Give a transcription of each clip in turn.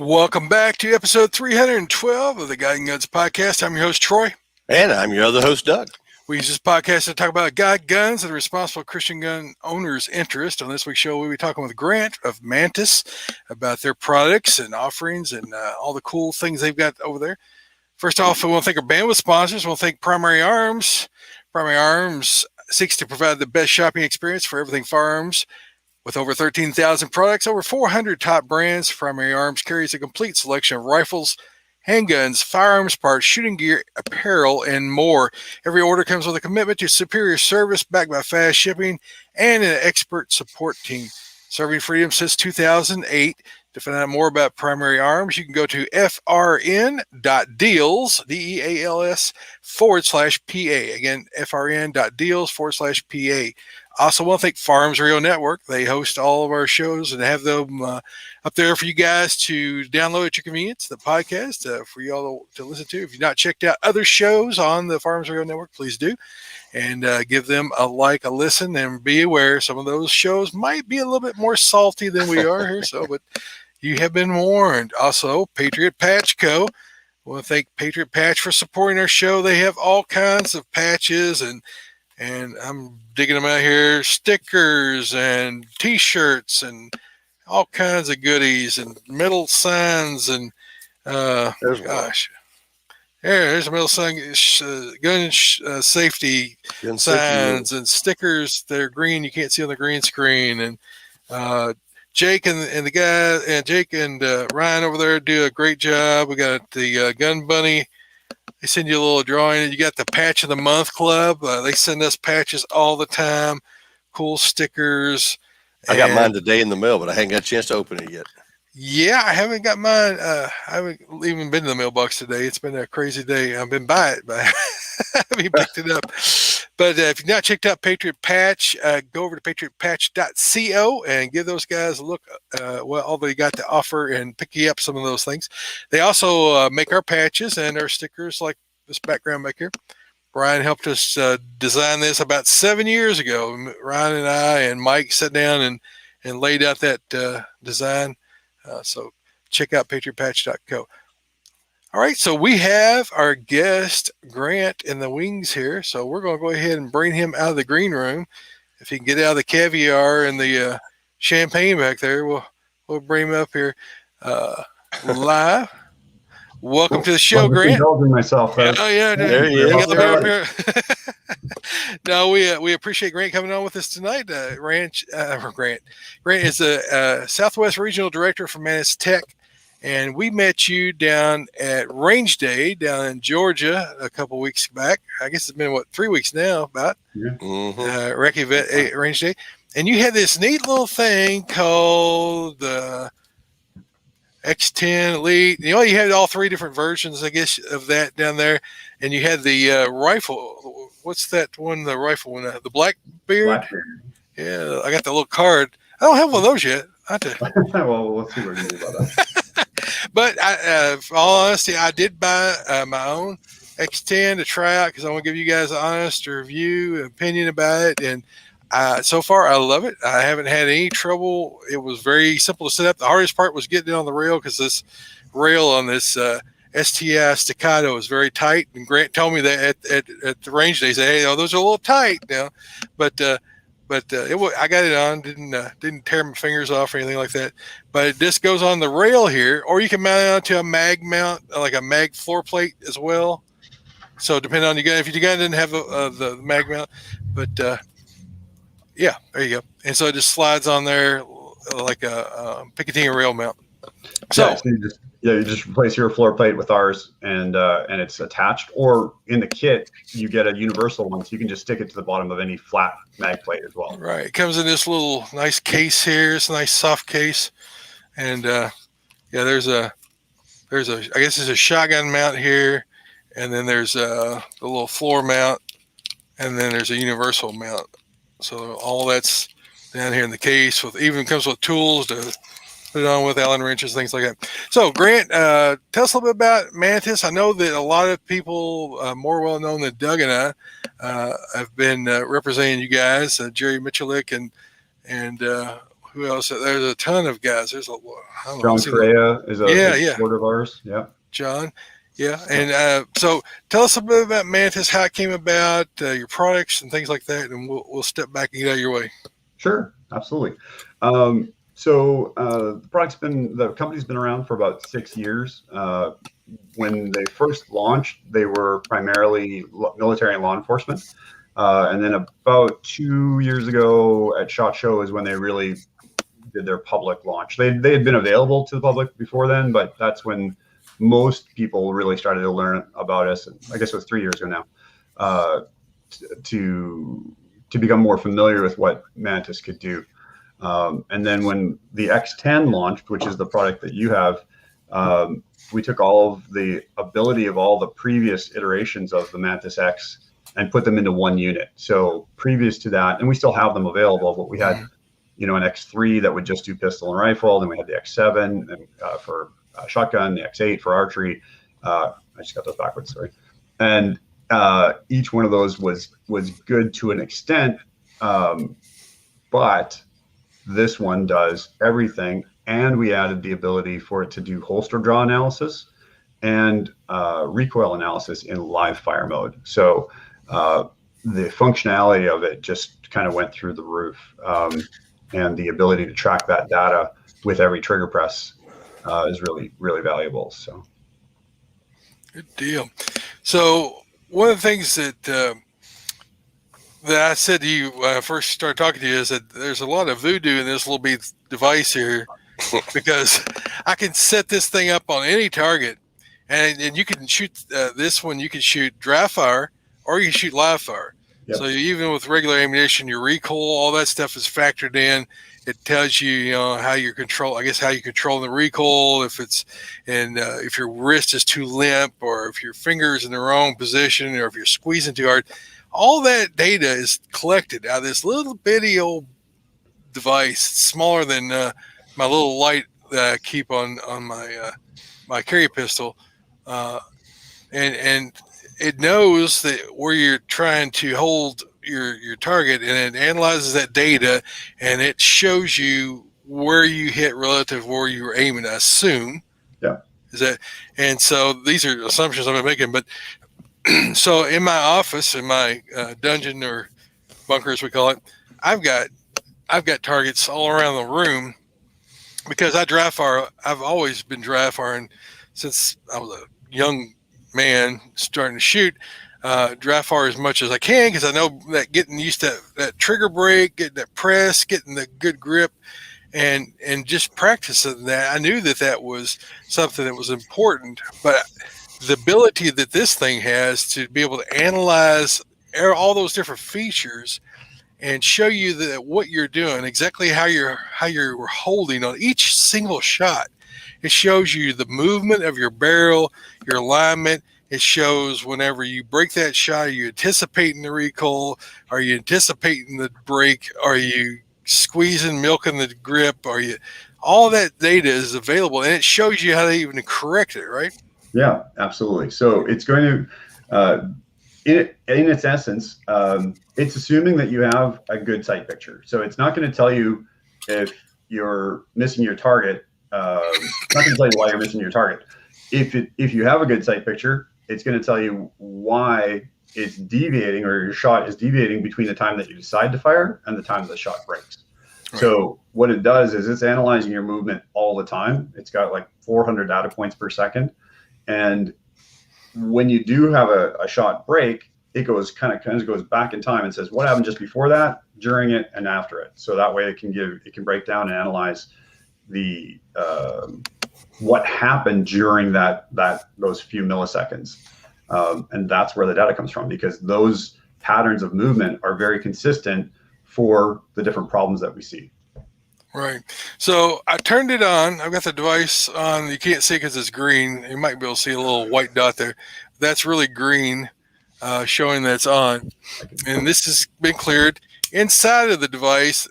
Welcome back to episode 312 of the Guiding Guns podcast. I'm your host, Troy. And I'm your other host, Doug. We use this podcast to talk about guide guns and the responsible Christian gun owners' interest. On this week's show, we'll be talking with Grant of Mantis about their products and offerings and all the cool things they've got over there. First off, we want to thank our bandwidth sponsors. We want to thank Primary Arms. Primary Arms seeks to provide the best shopping experience for everything firearms. With over 13,000 products, over 400 top brands, Primary Arms carries a complete selection of rifles, handguns, firearms parts, shooting gear, apparel, and more. Every order comes with a commitment to superior service backed by fast shipping and an expert support team. Serving freedom since 2008. To find out more about Primary Arms, you can go to frn.deals, DEALS, /PA. Again, frn.deals/PA. Also want to thank Farms Radio Network. They host all of our shows and have them up there for you guys to download at your convenience, the podcast, for you all to listen to. If you've not checked out other shows on the Farms Radio Network, please do. And give them a like, a listen, and be aware some of those shows might be a little bit more salty than we are here. But you have been warned. Also, Patriot Patch Co. I want to thank Patriot Patch for supporting our show. They have all kinds of patches and I'm digging them out here, stickers and T-shirts and all kinds of goodies and metal signs and there's a metal sign, gun safety signs and stickers. They're green. You can't see on the green screen. And Jake and the guy and Jake and Ryan over there do a great job. We got the Gun Bunny. They send you a little drawing, and you got the Patch of the Month Club. They send us patches all the time, cool stickers. I got mine today in the mail, but I haven't got a chance to open it yet. Yeah, I haven't got mine. I haven't even been to the mailbox today. It's been a crazy day. I've been by it, but I haven't picked it up. But if you've not checked out Patriot Patch, go over to patriotpatch.co and give those guys a look what all they got to offer and pick you up some of those things. They also make our patches and our stickers like this background back here. Brian helped us design this about 7 years ago. Ryan and I and Mike sat down and laid out that design. So check out patriotpatch.co. All right, so we have our guest, Grant, in the wings here. So we're going to go ahead and bring him out of the green room. If he can get out of the caviar and the champagne back there, we'll bring him up here live. Welcome to the show, Grant. Indulging myself. Oh, yeah. There he is. No, we appreciate Grant coming on with us tonight. Grant is the Southwest Regional Director for Mantis Tech. And we met you down at Range Day down in Georgia a couple weeks back. I guess it's been, 3 weeks now, about. Yeah. Recce Vet Range Day. And you had this neat little thing called the X10 Elite. You had all three different versions, I guess, of that down there. And you had the rifle. What's that one, the rifle one? The Blackbeard? Yeah, I got the little card. I don't have one of those yet. Well, let's see what we can do about that. But for all honesty, I did buy my own X10 to try out because I want to give you guys an honest review, opinion about it. And so far, I love it. I haven't had any trouble. It was very simple to set up. The hardest part was getting it on the rail because this rail on this STI Staccato is very tight. And Grant told me that at the range day, he said, "Hey, those are a little tight now." But I got it on, didn't tear my fingers off or anything like that. But this goes on the rail here, or you can mount it onto a mag mount, like a mag floor plate as well. So depending on your gun, if your gun didn't have the mag mount, but yeah, there you go. And so it just slides on there like a Picatinny rail mount. So you just replace your floor plate with ours, and it's attached. Or in the kit, you get a universal one, so you can just stick it to the bottom of any flat mag plate as well. Right. It comes in this little nice case here. It's a nice soft case, and there's a I guess it's a shotgun mount here, and then there's the little floor mount, and then there's a universal mount. So all that's down here in the case. Even comes with tools to put it on with, Allen wrenches, things like that. So, Grant, tell us a little bit about Mantis. I know that a lot of people, more well known than Doug and I, have been representing you guys, Jerry Michalik and who else? There's a ton of guys. There's a I don't know, John it seems Correa is a yeah, big yeah, supporter of ours. Yeah. John. Yeah, and so tell us a bit about Mantis, how it came about, your products and things like that, and we'll step back and get out of your way. Sure, absolutely. The company's been around for about 6 years. When they first launched, they were primarily military and law enforcement. And then about 2 years ago at SHOT Show is when they really did their public launch. They had been available to the public before then, but that's when most people really started to learn about us. And I guess it was 3 years ago now, to become more familiar with what Mantis could do. And then when the X10 launched, which is the product that you have, we took all of the ability of all the previous iterations of the Mantis X and put them into one unit. So previous to that, and we still have them available, but we had, an X3 that would just do pistol and rifle. Then we had the X7 and, for shotgun, the X8 for archery. I just got those backwards, sorry. And each one of those was good to an extent, but this one does everything, and we added the ability for it to do holster draw analysis and recoil analysis in live fire mode. So the functionality of it just kind of went through the roof, and the ability to track that data with every trigger press is really, really valuable. So Good deal. So one of the things that I said to you when I first started talking to you is that there's a lot of voodoo in this little bit device here, because I can set this thing up on any target, and you can shoot this one. You can shoot dry fire or you can shoot live fire. Yep. So even with regular ammunition, your recoil, all that stuff is factored in. It tells you, how you're controlling the recoil, if it's, and if your wrist is too limp, or if your finger's in the wrong position, or if you're squeezing too hard. All that data is collected out of this little bitty old device. It's smaller than my little light that I keep on my my carry pistol, and it knows that where you're trying to hold your target, and it analyzes that data, and it shows you where you hit relative where you were aiming, I assume. Yeah. Is that, and so these are assumptions I'm making, but so in my office, in my dungeon or bunker as we call it, I've got targets all around the room, because I dry fire. I've always been dry firing since I was a young man starting to shoot. Dry fire as much as I can, because I know that getting used to that trigger break, getting that press, getting the good grip, and just practicing that, I knew that was something that was important. But the ability that this thing has to be able to analyze all those different features and show you that what you're doing, exactly how you're holding on each single shot. It shows you the movement of your barrel, your alignment. It shows whenever you break that shot, are you anticipating the recoil? Are you anticipating the break? Are you squeezing, milking the grip? Are you? All that data is available, and it shows you how to even correct it, right? Yeah, absolutely. So it's going to, in its essence, it's assuming that you have a good sight picture. So it's not going to tell you if you're missing your target. It's not going to tell you why you're missing your target. If you have a good sight picture, it's going to tell you why it's deviating, or your shot is deviating between the time that you decide to fire and the time the shot breaks. Right. So what it does is it's analyzing your movement all the time. It's got like 400 data points per second. And when you do have a shot break, it goes kind of goes back in time and says what happened just before that, during it, and after it. So that way it can break down and analyze the what happened during those few milliseconds, and that's where the data comes from, because those patterns of movement are very consistent for the different problems that we see. Right. So I turned it on. I've got the device on. You can't see because it's green. You might be able to see a little white dot there. That's really green, showing that it's on. And this has been cleared. Inside of the device,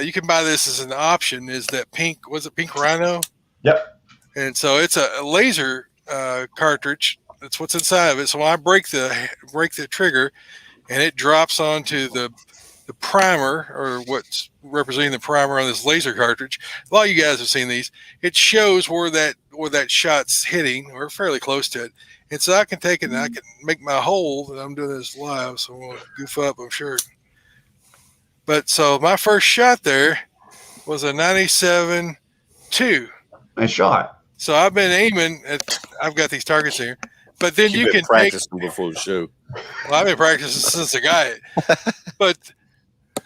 you can buy this as an option. Is that pink? Was it pink Rhino? Yep. And so it's a laser cartridge. That's what's inside of it. So when I break the trigger, and it drops onto the the primer, or what's representing the primer on this laser cartridge. A lot of you guys have seen these. It shows where that shot's hitting, or fairly close to it. And so I can take it and I can make my hole. And I'm doing this live, so I'm going to goof up, I'm sure. But so my first shot there was a 97-2. Nice shot. So I've been aiming at. I've got these targets here, but then You've you been can practicing before the show. Well, I've been practicing since I got it, but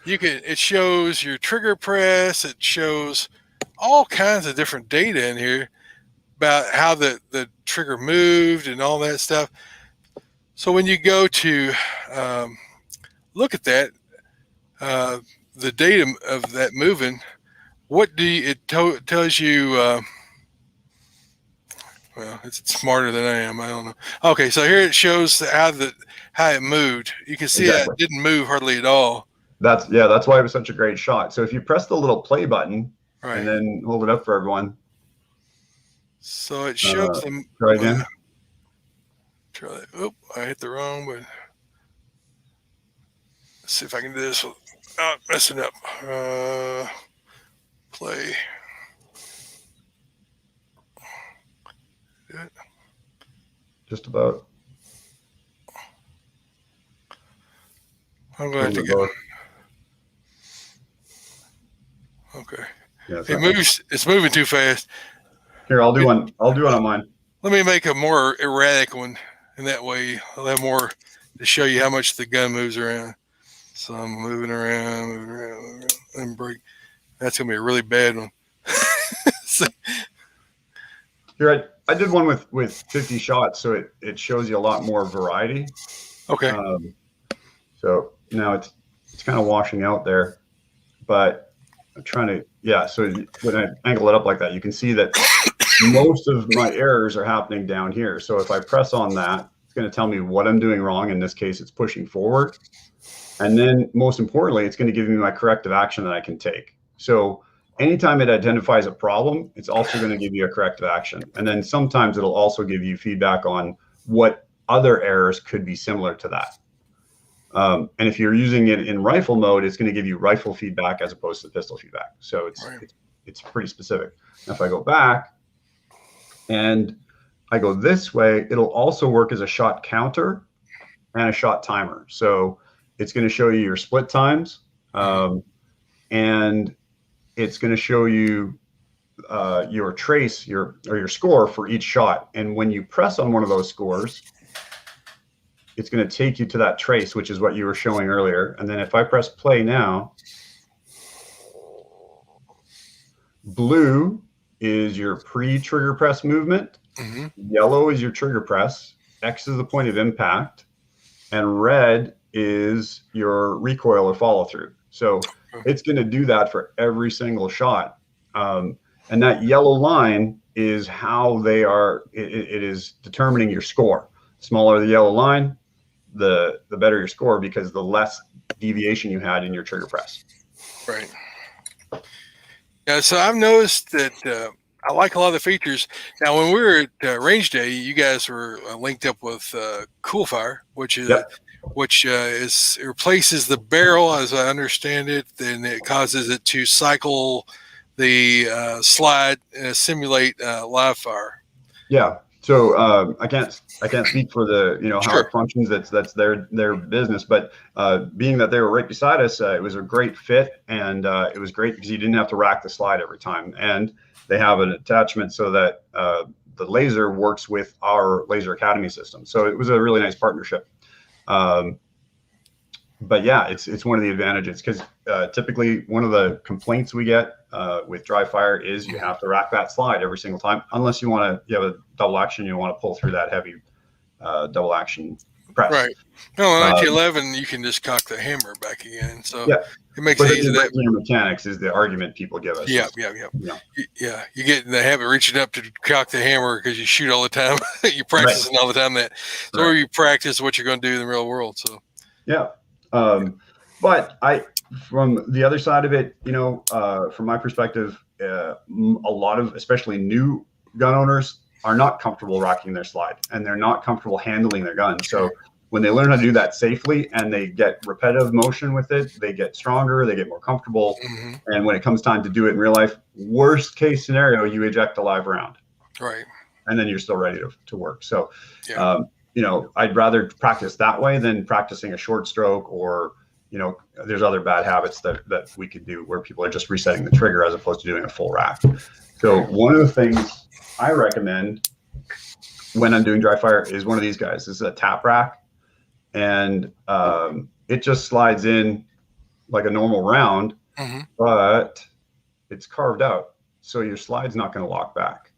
you can. It shows your trigger press. It shows all kinds of different data in here about how the trigger moved and all that stuff. So when you go to look at that, the data of that moving, what do you, it tells you? Well, it's smarter than I am. I don't know. Okay, so here it shows how it moved. You can see Exactly. it didn't move hardly at all. That's why it was such a great shot. So if you press the little play button Right. and then hold it up for everyone. So it shows them. Try again. Try that. Oop, I hit the wrong one. Let's see if I can do this without messing up. Play. Just about. I'm going to have to get. Okay. Yeah, It moves. It's moving too fast. Here, I'll do one. I'll do one on mine. Let me make a more erratic one, and that way I'll have more to show you how much the gun moves around. So I'm moving around, and break. That's gonna be a really bad one. So, here, I did one with 50 shots, so it shows you a lot more variety. Okay. So now it's kind of washing out there, but I'm trying to, yeah. So when I angle it up like that, you can see that most of my errors are happening down here. So if I press on that, it's going to tell me what I'm doing wrong. In this case, it's pushing forward. And then most importantly, it's going to give me my corrective action that I can take. So anytime it identifies a problem, it's also going to give you a corrective action. And then sometimes it'll also give you feedback on what other errors could be similar to that. And if you're using it in rifle mode, it's going to give you rifle feedback as opposed to pistol feedback. So it's pretty specific. Now, if I go back and I go this way, it'll also work as a shot counter and a shot timer. So it's going to show you your split times, and it's going to show you your trace, your score for each shot. And when you press on one of those scores, it's going to take you to that trace, which is what you were showing earlier. And then if I press play now, blue is your pre-trigger press movement. Mm-hmm. Yellow is your trigger press. X is the point of impact. And red is your recoil or follow through. So it's going to do that for every single shot. And that yellow line is how they are, it is determining your score. The smaller the yellow line, the better your score, because the less deviation you had in your trigger press. Right. Yeah, so I've noticed that I like a lot of the features. Now, when we were at Range Day, you guys were linked up with Coolfire, which is it replaces the barrel, as I understand it, then it causes it to cycle the slide and simulate live fire. Yeah. So I can't speak for the how it functions. That's their business. But being that they were right beside us, it was a great fit, and it was great because you didn't have to rack the slide every time. And they have an attachment so that the laser works with our Laser Academy system. So it was a really nice partnership. But yeah, it's one of the advantages, because typically one of the complaints we get with dry fire is you have to rack that slide every single time, unless you have a double action, you want to pull through that heavy double action press. Right. No, in 1911, you can just cock the hammer back again. So yeah, it makes it easy. That mechanics is the argument people give us. Yeah. You get in the habit of reaching up to cock the hammer because you shoot all the time. You're practicing all the time that. So where you practice what you're going to do in the real world. So yeah. But from the other side of it, from my perspective, a lot of, especially new gun owners, are not comfortable racking their slide, and they're not comfortable handling their gun. So when they learn how to do that safely and they get repetitive motion with it, they get stronger, they get more comfortable. Mm-hmm. And when it comes time to do it in real life, worst case scenario, you eject a live round. Right. And then you're still ready to work. So, Yeah. I'd rather practice that way than practicing a short stroke, or, there's other bad habits that we could do where people are just resetting the trigger as opposed to doing a full rack. So one of the things I recommend when I'm doing dry fire is one of these guys. This is a tap rack, and it just slides in like a normal round, Mm-hmm. but it's carved out, so your slide's not going to lock back.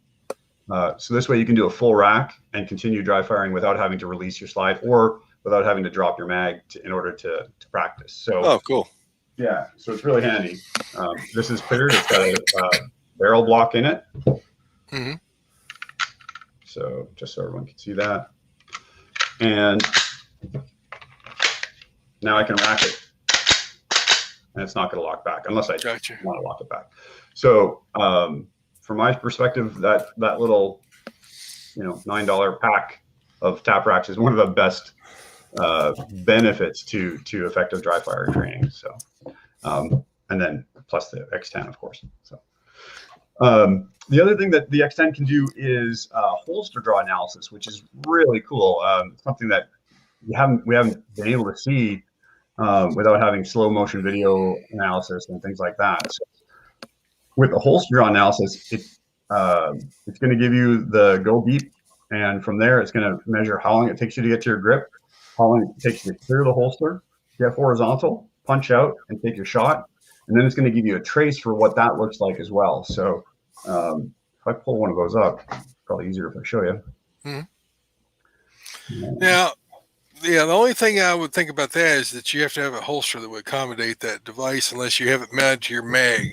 So this way you can do a full rack and continue dry firing without having to release your slide or without having to drop your mag in order to practice. So, Oh, cool. Yeah, so it's really handy. This is cleared. It's got a barrel block in it. Mm-hmm. So just so everyone can see that. And now I can rack it. And it's not going to lock back unless I Gotcha. want to lock it back. So from my perspective, that little, $9 pack of tap racks is one of the best benefits to effective dry fire training. So, and then plus the X10, of course. So, the other thing that the X10 can do is holster draw analysis, which is really cool. Something that we haven't been able to see without having slow motion video analysis and things like that. So with the holster draw analysis, it's going to give you the go beep, and from there, it's going to measure how long it takes you to get to your grip, how long it takes you to clear the holster, get horizontal, punch out, and take your shot. And then it's going to give you a trace for what that looks like as well. So if I pull one of those up, it's probably easier if I show you. Mm-hmm. Now, the only thing I would think about that is that you have to have a holster that would accommodate that device unless you have it mounted to your mag.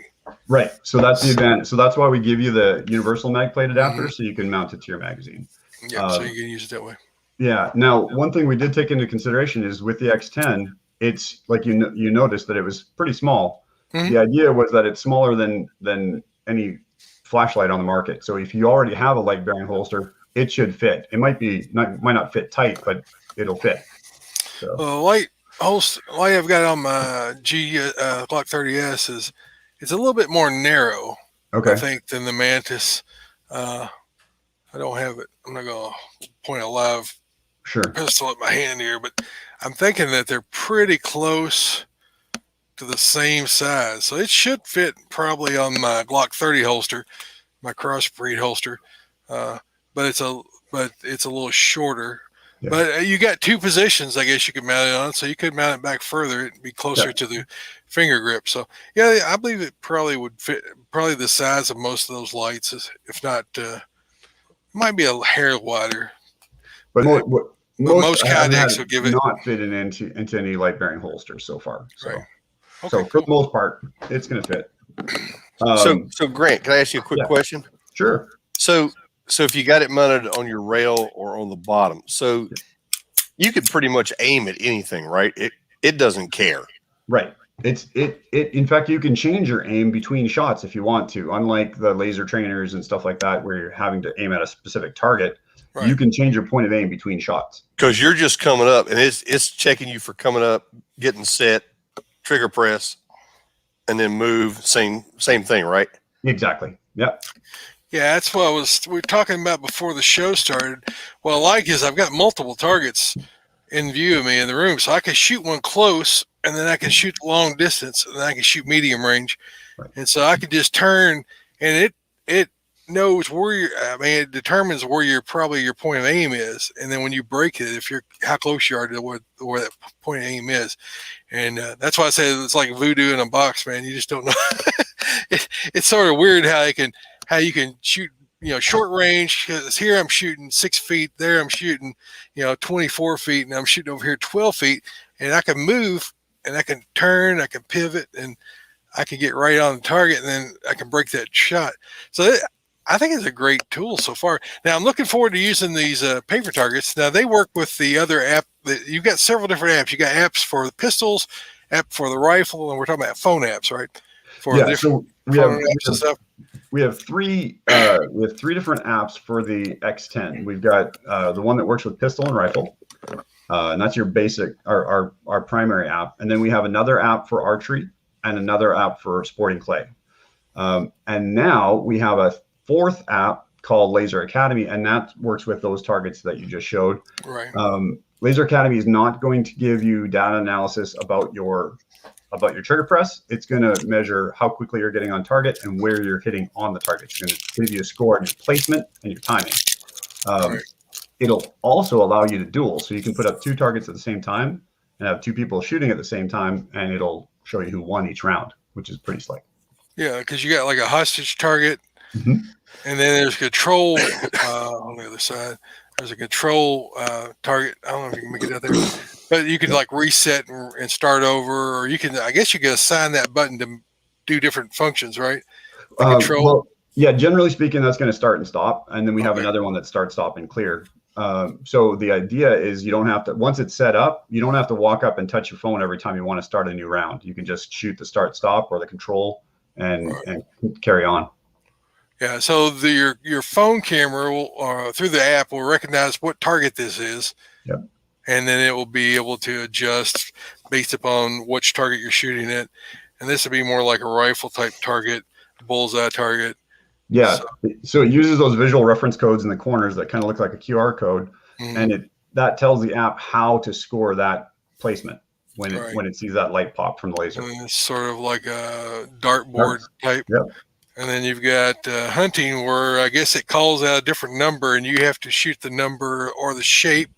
Right. So that's the advantage. So that's why we give you the universal mag plate adapter, Mm-hmm. so you can mount it to your magazine. Yeah, so you can use it that way. Yeah. Now, one thing we did take into consideration is with the X10, it's like you noticed that it was pretty small. Mm-hmm. The idea was that it's smaller than any flashlight on the market. So if you already have a light bearing holster, it should fit. It might not fit tight, but it'll fit. So light holster, light I've got on my G Glock 30S it's a little bit more narrow, okay, I think, than the Mantis. I don't have it. I'm not going to point a live pistol at my hand here, but I'm thinking that they're pretty close to the same size. So it should fit probably on my Glock 30 holster, my crossbreed holster. But it's a little shorter. Yeah. But you got two positions, I guess you could mount it on. So you could mount it back further. It'd be closer to the finger grip. So yeah, I believe it probably would fit, probably the size of most of those lights, if not, might be a hair wider. But most Kydex will give it not fitting into any light bearing holsters so far. So, right. Okay, so for the most part, it's going to fit. So Grant, can I ask you a quick question? Sure. So if you got it mounted on your rail or on the bottom, so you could pretty much aim at anything, right? It doesn't care. Right. In fact, you can change your aim between shots if you want to. Unlike the laser trainers and stuff like that, where you're having to aim at a specific target, you can change your point of aim between shots. Because you're just coming up, and it's checking you for coming up, getting set, trigger press, and then move. Same thing, right? Exactly. Yep. Yeah, that's what we were talking about before the show started. What I like is I've got multiple targets in view of me in the room, so I can shoot one close, and then I can shoot long distance, and then I can shoot medium range, and so I can just turn, and it knows where it determines where your point of aim is, and then when you break it, how close you are to where that point of aim is, and that's why I say it's like voodoo in a box, man. You just don't know. It's sort of weird how you can shoot, short range. Because here I'm shooting 6 feet, there I'm shooting, 24 feet, and I'm shooting over here 12 feet, and I can move, and I can turn, I can pivot, and I can get right on the target, and then I can break that shot. So I think it's a great tool so far. Now I'm looking forward to using these paper targets. Now they work with the other app. You've got several different apps. You got apps for the pistols, app for the rifle, and we're talking about phone apps, right? So we have three different apps for the X10. We've got the one that works with pistol and rifle. And that's your basic, our primary app. And then we have another app for archery and another app for sporting clay. And now we have a fourth app called Laser Academy, and that works with those targets that you just showed. Right. Laser Academy is not going to give you data analysis about your trigger press. It's going to measure how quickly you're getting on target and where you're hitting on the target. It's going to give you a score on your placement and your timing. Right. It'll also allow you to duel, so you can put up 2 targets at the same time and have 2 people shooting at the same time, and it'll show you who won each round, which is pretty slick. Yeah, because you got like a hostage target, Mm-hmm. and then there's control on the other side. There's a control target. I don't know if you can make it out there, but you can like reset and start over, or you can. I guess you can assign that button to do different functions, right? The control. Well, yeah, generally speaking, that's going to start and stop, and then we have another one that start, stop, and clear. So the idea is you don't have to, once it's set up, you don't have to walk up and touch your phone every time you want to start a new round. You can just shoot the start, stop, or the control, and carry on. Yeah, so your phone camera will, through the app will recognize what target this is, Yep. And then it will be able to adjust based upon which target you're shooting at. And this would be more like a rifle type target, bullseye target. Yeah, so it uses those visual reference codes in the corners that kind of look like a QR code, and that tells the app how to score that placement when it sees that light pop from the laser. And it's sort of like a dartboard type. Yep. And then you've got hunting, where I guess it calls out a different number, and you have to shoot the number or the shape,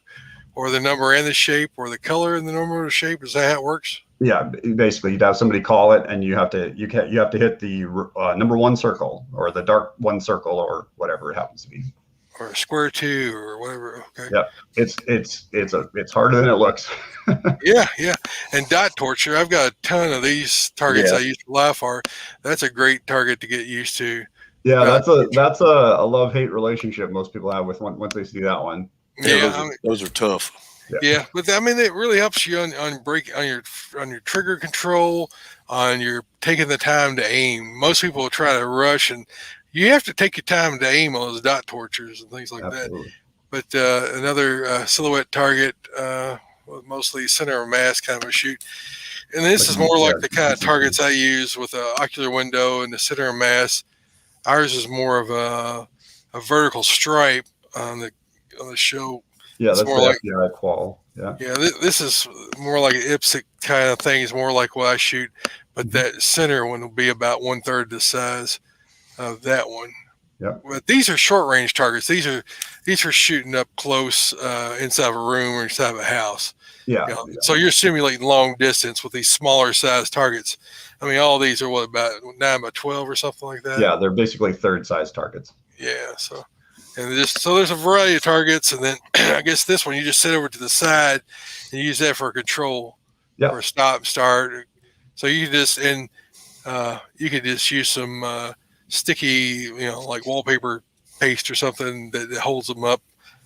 or the number and the shape, or the color and the number or the shape. Is that how it works? Yeah, basically, you'd have somebody call it, and you have to hit the number 1 circle, or the dark 1 circle, or whatever it happens to be, or square 2, or whatever. Okay. Yeah, it's harder than it looks. yeah. And dot torture, I've got a ton of these targets I use for live fire. That's a great target to get used to. Yeah, that's a love-hate relationship most people have with once they see that one. Yeah, those are tough. Yeah, but I mean, it really helps you on your trigger control, on your taking the time to aim. Most people will try to rush, and you have to take your time to aim on those dot tortures and things like that. But another silhouette target, mostly center of mass kind of a shoot. And this is more like the kind of targets I use with an ocular window and the center of mass. Ours is more of a vertical stripe on the show. Yeah, it's that's more like like qual. Yeah. Yeah, this is more like an IPSC kind of thing. It's more like what I shoot, but that center one will be about 1/3 the size of that one. Yeah. But these are short range targets. These are shooting up close inside of a room or inside of a house. Yeah. You know? So you're simulating long distance with these smaller size targets. I mean, all these are what, about 9 by 12 or something like that? Yeah, they're basically third size targets. Yeah. So there's a variety of targets, and then I guess this one you just sit over to the side and use that for a control, for a stop and start. So you can just use some sticky, like wallpaper paste or something that holds them up.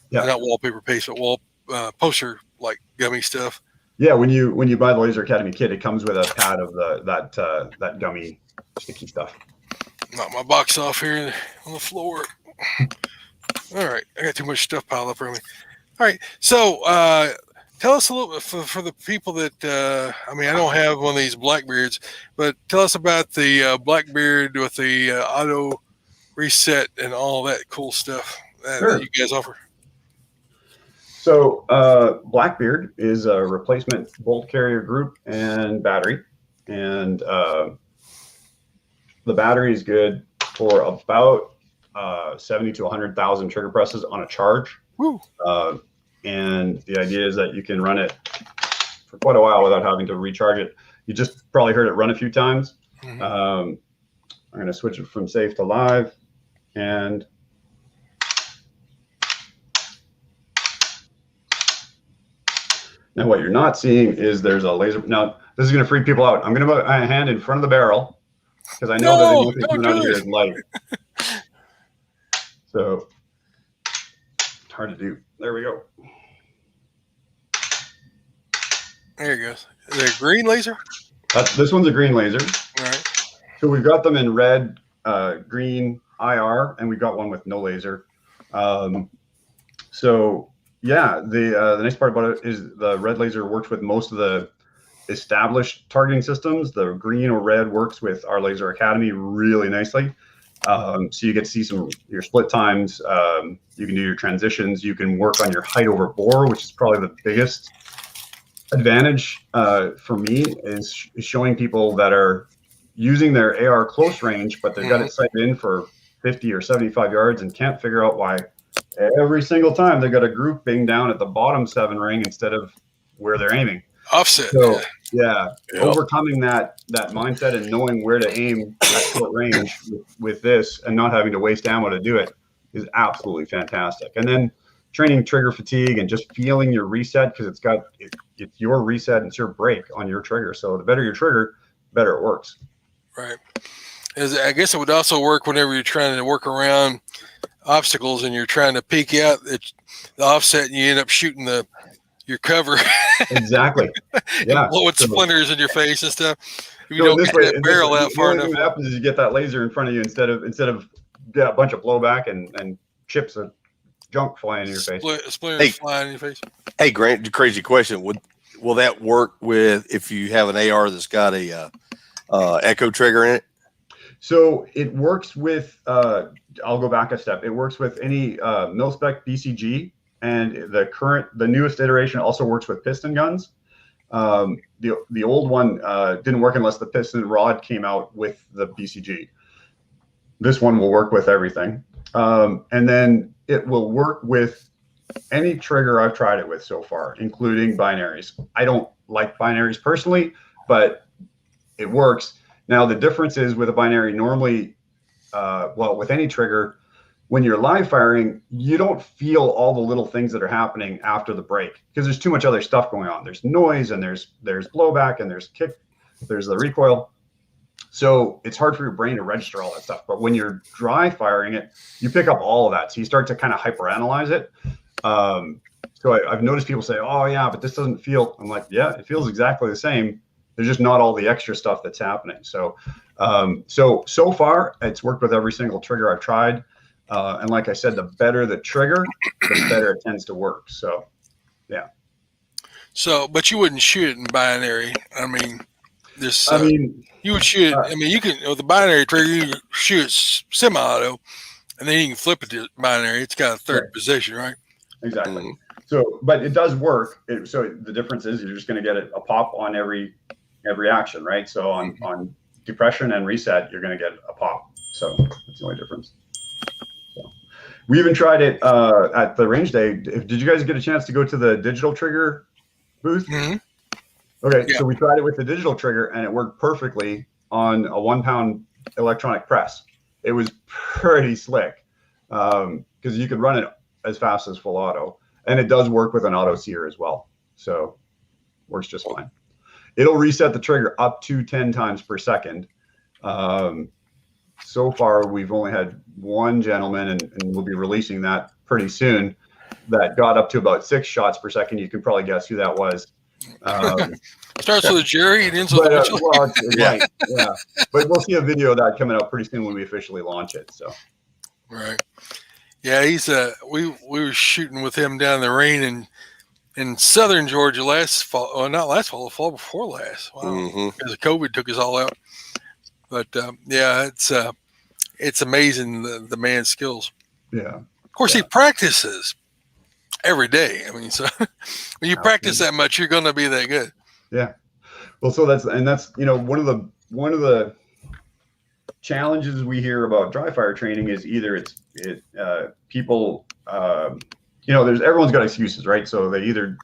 Yeah. Not wallpaper paste, but poster like gummy stuff. Yeah, when you buy the Laser Academy kit, it comes with a pad of that gummy sticky stuff. Knock my box off here on the floor. All right, I got too much stuff piled up around me. All right, so tell us a little bit for the people that I don't have one of these Blackbeards, but tell us about the Blackbeard with the auto reset and all that cool stuff that you guys offer. So Blackbeard is a replacement bolt carrier group and battery, and the battery is good for about 70 to 100,000 trigger presses on a charge. Woo. And the idea is that you can run it for quite a while without having to recharge it. You just probably heard it run a few times. Mm-hmm. I'm going to switch it from safe to live, and now what you're not seeing is there's a laser. Now this is going to freak people out. I'm going to put my hand in front of the barrel because I know that anything coming out of here is light. So it's hard to do. There we go. There it goes. Is it a green laser? This one's a green laser. All right. So we've got them in red, green, IR, and we've got one with no laser. So Yeah, the nice part about it is the red laser works with most of the established targeting systems. The green or red works with our Laser Academy really nicely. So you get to see your split times. You can do your transitions. You can work on your height over bore, which is probably the biggest advantage for me is showing people that are using their AR close range, but they've got it sighted in for 50 or 75 yards and can't figure out why every single time they've got a grouping down at the bottom 7 ring instead of where they're aiming. Offset. So yeah, overcoming that mindset and knowing where to aim at short range with this and not having to waste ammo to do it is absolutely fantastic. And then training trigger fatigue and just feeling your reset, because it's your reset and it's your break on your trigger. So the better your trigger, the better it works. Right. I guess it would also work whenever you're trying to work around obstacles and you're trying to peek out the offset and you end up shooting your cover. Exactly. Yeah. Blowing splinters in your face and stuff. If you so don't get that barrel out far enough. What happens is you get that laser in front of you instead of get a bunch of blowback and chips of junk flying in your face. Splinters flying in your face. Hey, Grant, crazy question. Will that work with if you have an AR that's got a echo trigger in it? So it works with, I'll go back a step. It works with any mil-spec BCG, and the newest iteration also works with piston guns. The old one didn't work unless the piston rod came out with the BCG. This one will work with everything. And then it will work with any trigger I've tried it with so far, including binaries. I don't like binaries personally, but it works. Now, the difference is with a binary, normally, with any trigger, when you're live firing, you don't feel all the little things that are happening after the break because there's too much other stuff going on. There's noise and there's blowback and there's kick, there's the recoil. So it's hard for your brain to register all that stuff. But when you're dry firing it, you pick up all of that. So you start to kind of hyperanalyze it. So I've noticed people say, oh yeah, but this doesn't feel, I'm like, yeah, it feels exactly the same. There's just not all the extra stuff that's happening. So, so far it's worked with every single trigger I've tried. And like I said, the better the trigger, the better it tends to work. So, yeah. So, but you wouldn't shoot it in binary. I mean, you would shoot it. I mean, you can, with the binary trigger, you can shoot it semi-auto, and then you can flip it to binary. It's got a third position, right? Exactly. Mm-hmm. So, but it does work. So the difference is you're just going to get a pop on every action, right? So on depression and reset, you're going to get a pop. So that's the only difference. So, we even tried it at the range day. Did you guys get a chance to go to the digital trigger booth? Mm-hmm. Okay, yeah. So we tried it with the digital trigger, and it worked perfectly on a 1 pound electronic press. It was pretty slick because you could run it as fast as full auto, and it does work with an auto sear as well. So works just fine. It'll reset the trigger up to 10 times per second. So far, we've only had one gentleman, and we'll be releasing that pretty soon, that got up to about 6 shots per second. You can probably guess who that was. Starts with a Jerry and ends with right, yeah. But we'll see a video of that coming out pretty soon when we officially launch it. So, right, yeah, he's we were shooting with him down in the rain in southern Georgia last fall. Oh, not last fall, the fall before last. Wow, because COVID took us all out. But yeah, it's amazing the man's skills. Yeah, of course he practices every day. I mean, so when you practice that much, you're going to be that good. Yeah. Well, so that's one of the challenges we hear about dry fire training is either people everyone's got excuses, right? So they either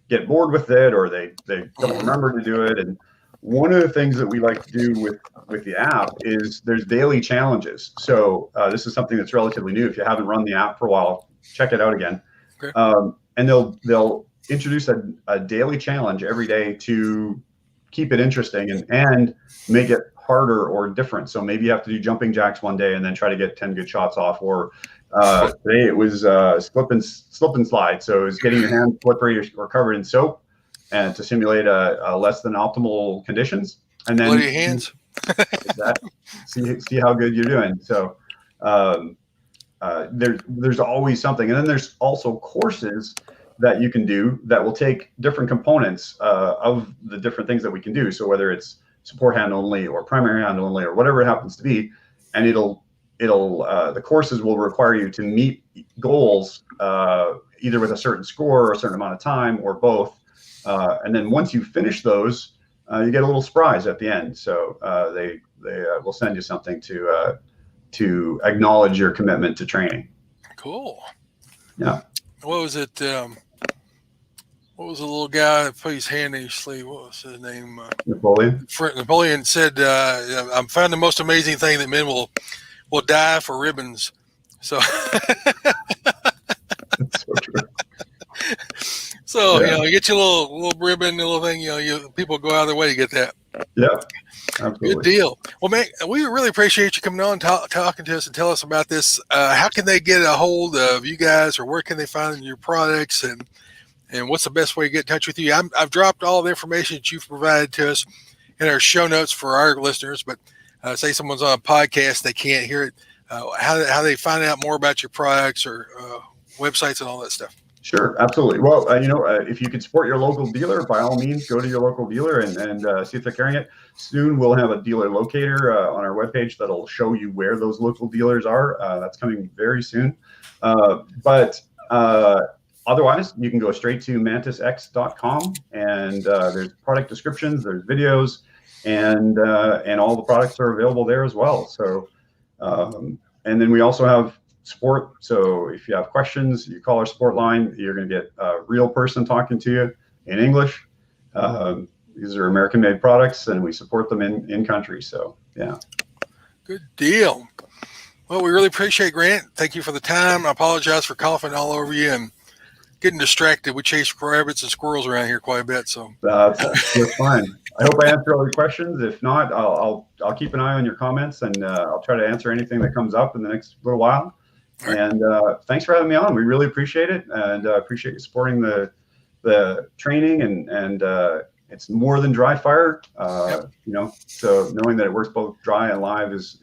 get bored with it or they don't remember to do it. And one of the things that we like to do with the app is there's daily challenges. So this is something that's relatively new. If you haven't run the app for a while, check it out again. Okay. And they'll introduce a daily challenge every day to keep it interesting and make it harder or different. So maybe you have to do jumping jacks one day and then try to get 10 good shots off. Or today it was slip and slide. So it's getting your hand slippery or covered in soap and to simulate a less than optimal conditions. And then bloody hands. see how good you're doing. So there's always something. And then there's also courses that you can do that will take different components of the different things that we can do. So whether it's support hand only or primary hand only or whatever it happens to be, and the courses will require you to meet goals either with a certain score or a certain amount of time or both. And then once you finish those, you get a little surprise at the end. So they will send you something to acknowledge your commitment to training. Cool. Yeah. What was it? What was the little guy that put his hand in his sleeve? What was his name? Napoleon. Napoleon said, "I found the most amazing thing that men will die for ribbons." So, That's so true. so Yeah. you get your little ribbon, little thing. People go out of their way to get that. Yeah. Absolutely. Good deal. Well, man, we really appreciate you coming on, talking to us, and tell us about this. How can they get a hold of you guys, or where can they find your products, and what's the best way to get in touch with you? I've dropped all the information that you've provided to us in our show notes for our listeners, but say someone's on a podcast, they can't hear it. How they find out more about your products or websites and all that stuff? Sure, absolutely. Well, if you could support your local dealer, by all means, go to your local dealer and see if they're carrying it. Soon we'll have a dealer locator on our webpage that'll show you where those local dealers are. That's coming very soon. But otherwise, you can go straight to mantisx.com, and there's product descriptions, there's videos, and all the products are available there as well. So, and then we also have support. So if you have questions, you call our support line. You're going to get a real person talking to you in English. These are American-made products, and we support them in country. So yeah. Good deal. Well, we really appreciate it, Grant. Thank you for the time. I apologize for coughing all over you and getting distracted. We chase rabbits and squirrels around here quite a bit. So that's fine. I hope I answered all your questions. If not, I'll keep an eye on your comments, and I'll try to answer anything that comes up in the next little while. Right. And thanks for having me on. We really appreciate it, and appreciate you supporting the training. And it's more than dry fire. Yep. So knowing that it works both dry and live is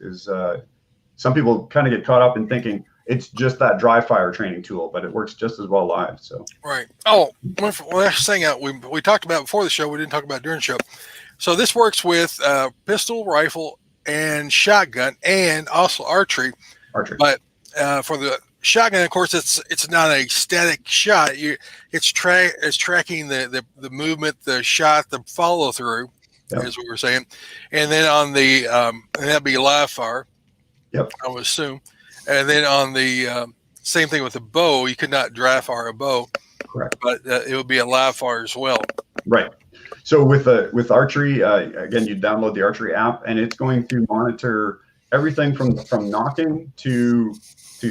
some people kind of get caught up in thinking it's just that dry fire training tool, but it works just as well live. So right. Oh, one last thing we talked about before the show, we didn't talk about during the show. So this works with pistol, rifle, and shotgun, and also archery. But for the shotgun, of course, it's not a static shot. It's tracking the movement, the shot, the follow through, as we were saying, and then on the and that'd be live fire. Yep. I would assume. And then on the same thing with the bow, you could not dry fire a bow. Correct. But it would be a live fire as well. Right. So with archery, again, you download the archery app, and it's going to monitor everything from knocking to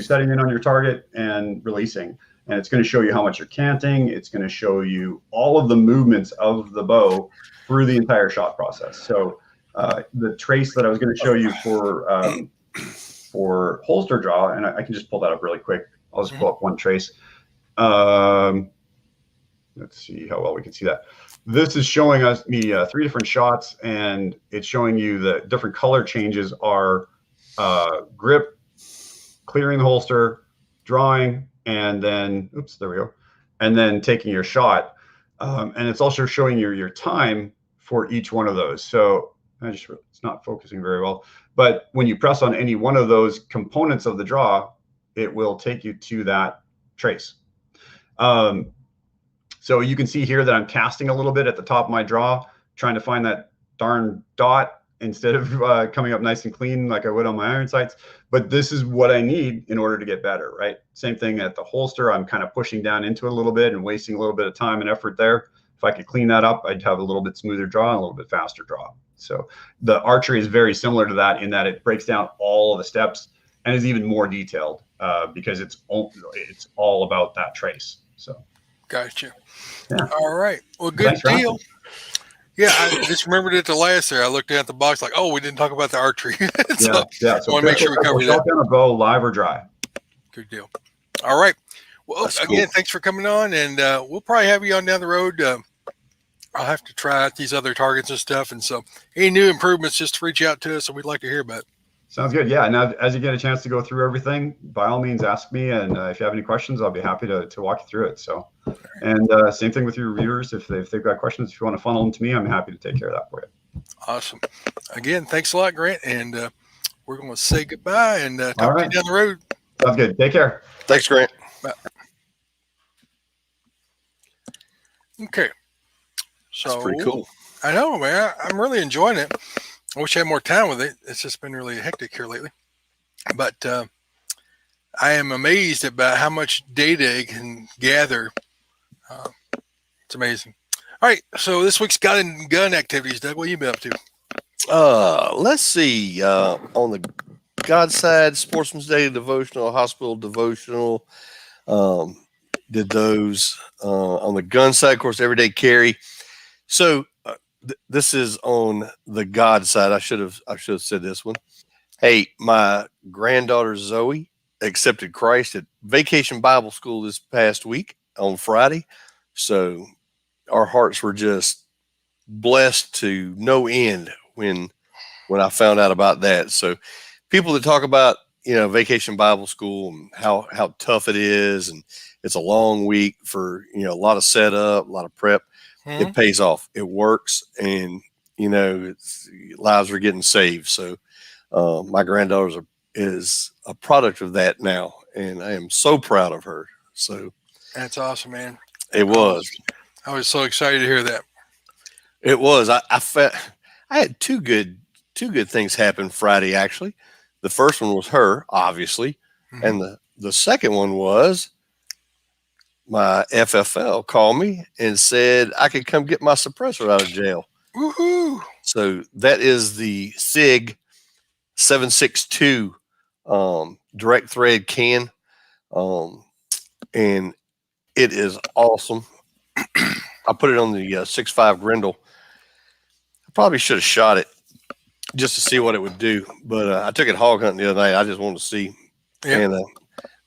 setting in on your target and releasing. And it's going to show you how much you're canting. It's going to show you all of the movements of the bow through the entire shot process. So the trace that I was going to show you for holster draw, and I can just pull that up really quick. I'll just pull up one trace. Let's see how well we can see that. This is showing me 3 different shots, and it's showing you the different color changes are grip, clearing the holster, drawing, and then, oops, there we go, and then taking your shot. And it's also showing you your time for each one of those. So it's not focusing very well. But when you press on any one of those components of the draw, it will take you to that trace. So you can see here that I'm casting a little bit at the top of my draw, trying to find that darn dot instead of coming up nice and clean like I would on my iron sights. But this is what I need in order to get better, right? Same thing at the holster. I'm kind of pushing down into it a little bit and wasting a little bit of time and effort there. If I could clean that up, I'd have a little bit smoother draw and a little bit faster draw. So the archery is very similar to that in that it breaks down all of the steps and is even more detailed because it's all about that trace. So, gotcha. Yeah. All right. Well, good deal. Yeah, I just remembered it the last there. I looked at the box like, oh, we didn't talk about the archery. So yeah. I want to make sure we cover that. Shotgun or bow, live or dry. Good deal. All right. Well, That's again, cool. thanks for coming on, and we'll probably have you on down the road. I'll have to try out these other targets and stuff, and so any new improvements, just reach out to us, and we'd like to hear about it. Sounds good. Yeah. And as you get a chance to go through everything, by all means, ask me. And if you have any questions, I'll be happy to walk you through it. So, and same thing with your reviewers. If they've got questions, if you want to funnel them to me, I'm happy to take care of that for you. Awesome. Again, thanks a lot, Grant. And we're going to say goodbye and All talk to right. you down the road. Sounds good. Take care. Thanks, Grant. Bye. Okay. So That's pretty cool. I know, man. I'm really enjoying it. I wish I had more time with it. It's just been really hectic here lately. But I am amazed about how much data it can gather. It's amazing. All right. So this week's gun activities, Doug. What have you been up to? Let's see. On the God side, Sportsman's Day devotional, hospital devotional. Did those on the gun side, of course, everyday carry. So this is on the God side. I should have said this one. Hey, my granddaughter Zoe accepted Christ at Vacation Bible School this past week on Friday. So our hearts were just blessed to no end when I found out about that. So people that talk about, Vacation Bible School and how tough it is, and it's a long week for, a lot of setup, a lot of prep. Mm-hmm. It pays off. It works, and lives are getting saved. So my granddaughter is a product of that now, and I am so proud of her. So That's awesome, man. it was. I was so excited to hear that. It was. I had two good things happen Friday, actually. The first one was her, obviously, Mm-hmm. and the second one was my FFL called me and said I could come get my suppressor out of jail. Woohoo! So that is the SIG 762 direct thread can, and it is awesome. I put it on the 6.5 Grendel. I probably should have shot it just to see what it would do, but I took it hog hunting the other night. I just wanted to see, and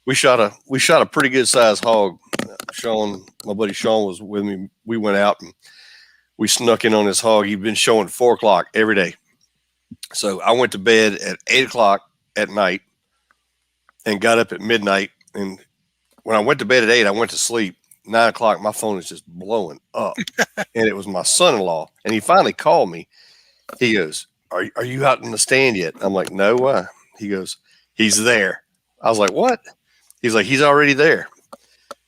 we shot a pretty good sized hog. Sean, my buddy Sean, was with me. We went out and we snuck in on this hog. He'd been showing at 4 o'clock every day. So I went to bed at 8 o'clock at night and got up at midnight. And when I went to bed at 8, I went to sleep. 9 o'clock, my phone is just blowing up. And it was my son-in-law. And he finally called me. He goes, Are you out in the stand yet? I'm like, no, why? He goes, he's there. I was like, what? He's like, he's already there.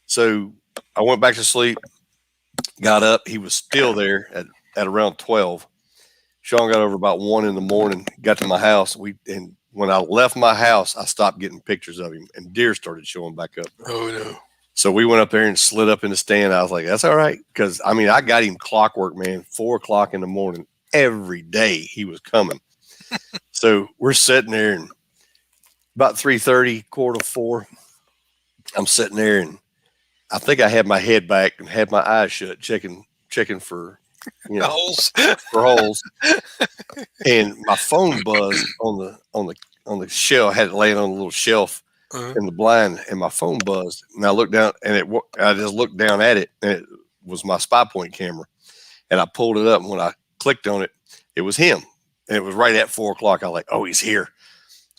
So I went back to sleep, got up. He was still there at around 12. Sean got over about 1 in the morning, got to my house. And when I left my house, I stopped getting pictures of him, and deer started showing back up. Oh, no. So we went up there and slid up in the stand. I was like, that's all right. Because, I got him clockwork, man, 4 o'clock in the morning. Every day he was coming. So we're sitting there, and about 3:30, 3:45, I'm sitting there, and I think I had my head back and had my eyes shut, checking for Holes. for holes. And my phone buzzed on the shelf. I had it laying on a little shelf in the blind, and my phone buzzed. And I looked down, and I just looked down at it, and it was my spy point camera. And I pulled it up, and when I clicked on it, it was him. And it was right at 4 o'clock. I was like, oh, he's here.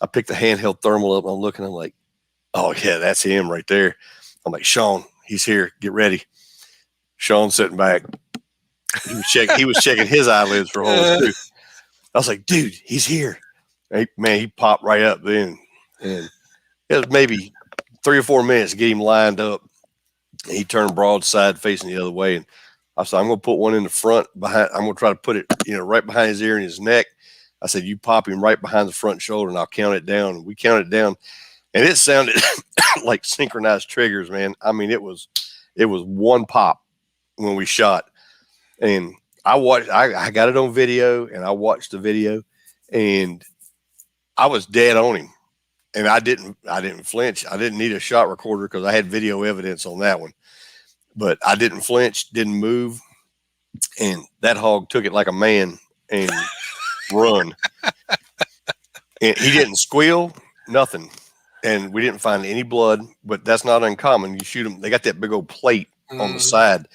I picked the handheld thermal up, and I'm looking, I'm like, oh yeah, that's him right there. I'm like, Sean, he's here. Get ready. Sean's sitting back. He was checking his eyelids for holes too. I was like, dude, he's here. He popped right up then. And it was maybe 3 or 4 minutes to get him lined up. And he turned broadside facing the other way. And I said, I'm going to put one in the front behind. I'm going to try to put it, right behind his ear and his neck. I said, you pop him right behind the front shoulder, and I'll count it down. And we counted it down, and it sounded like synchronized triggers, man. It was one pop when we shot. And I got it on video, and I watched the video, and I was dead on him. And I didn't flinch. I didn't need a shot recorder because I had video evidence on that one. But I didn't flinch, didn't move, and that hog took it like a man and run. And he didn't squeal, nothing. And we didn't find any blood, but that's not uncommon. You shoot them, they got that big old plate on the side.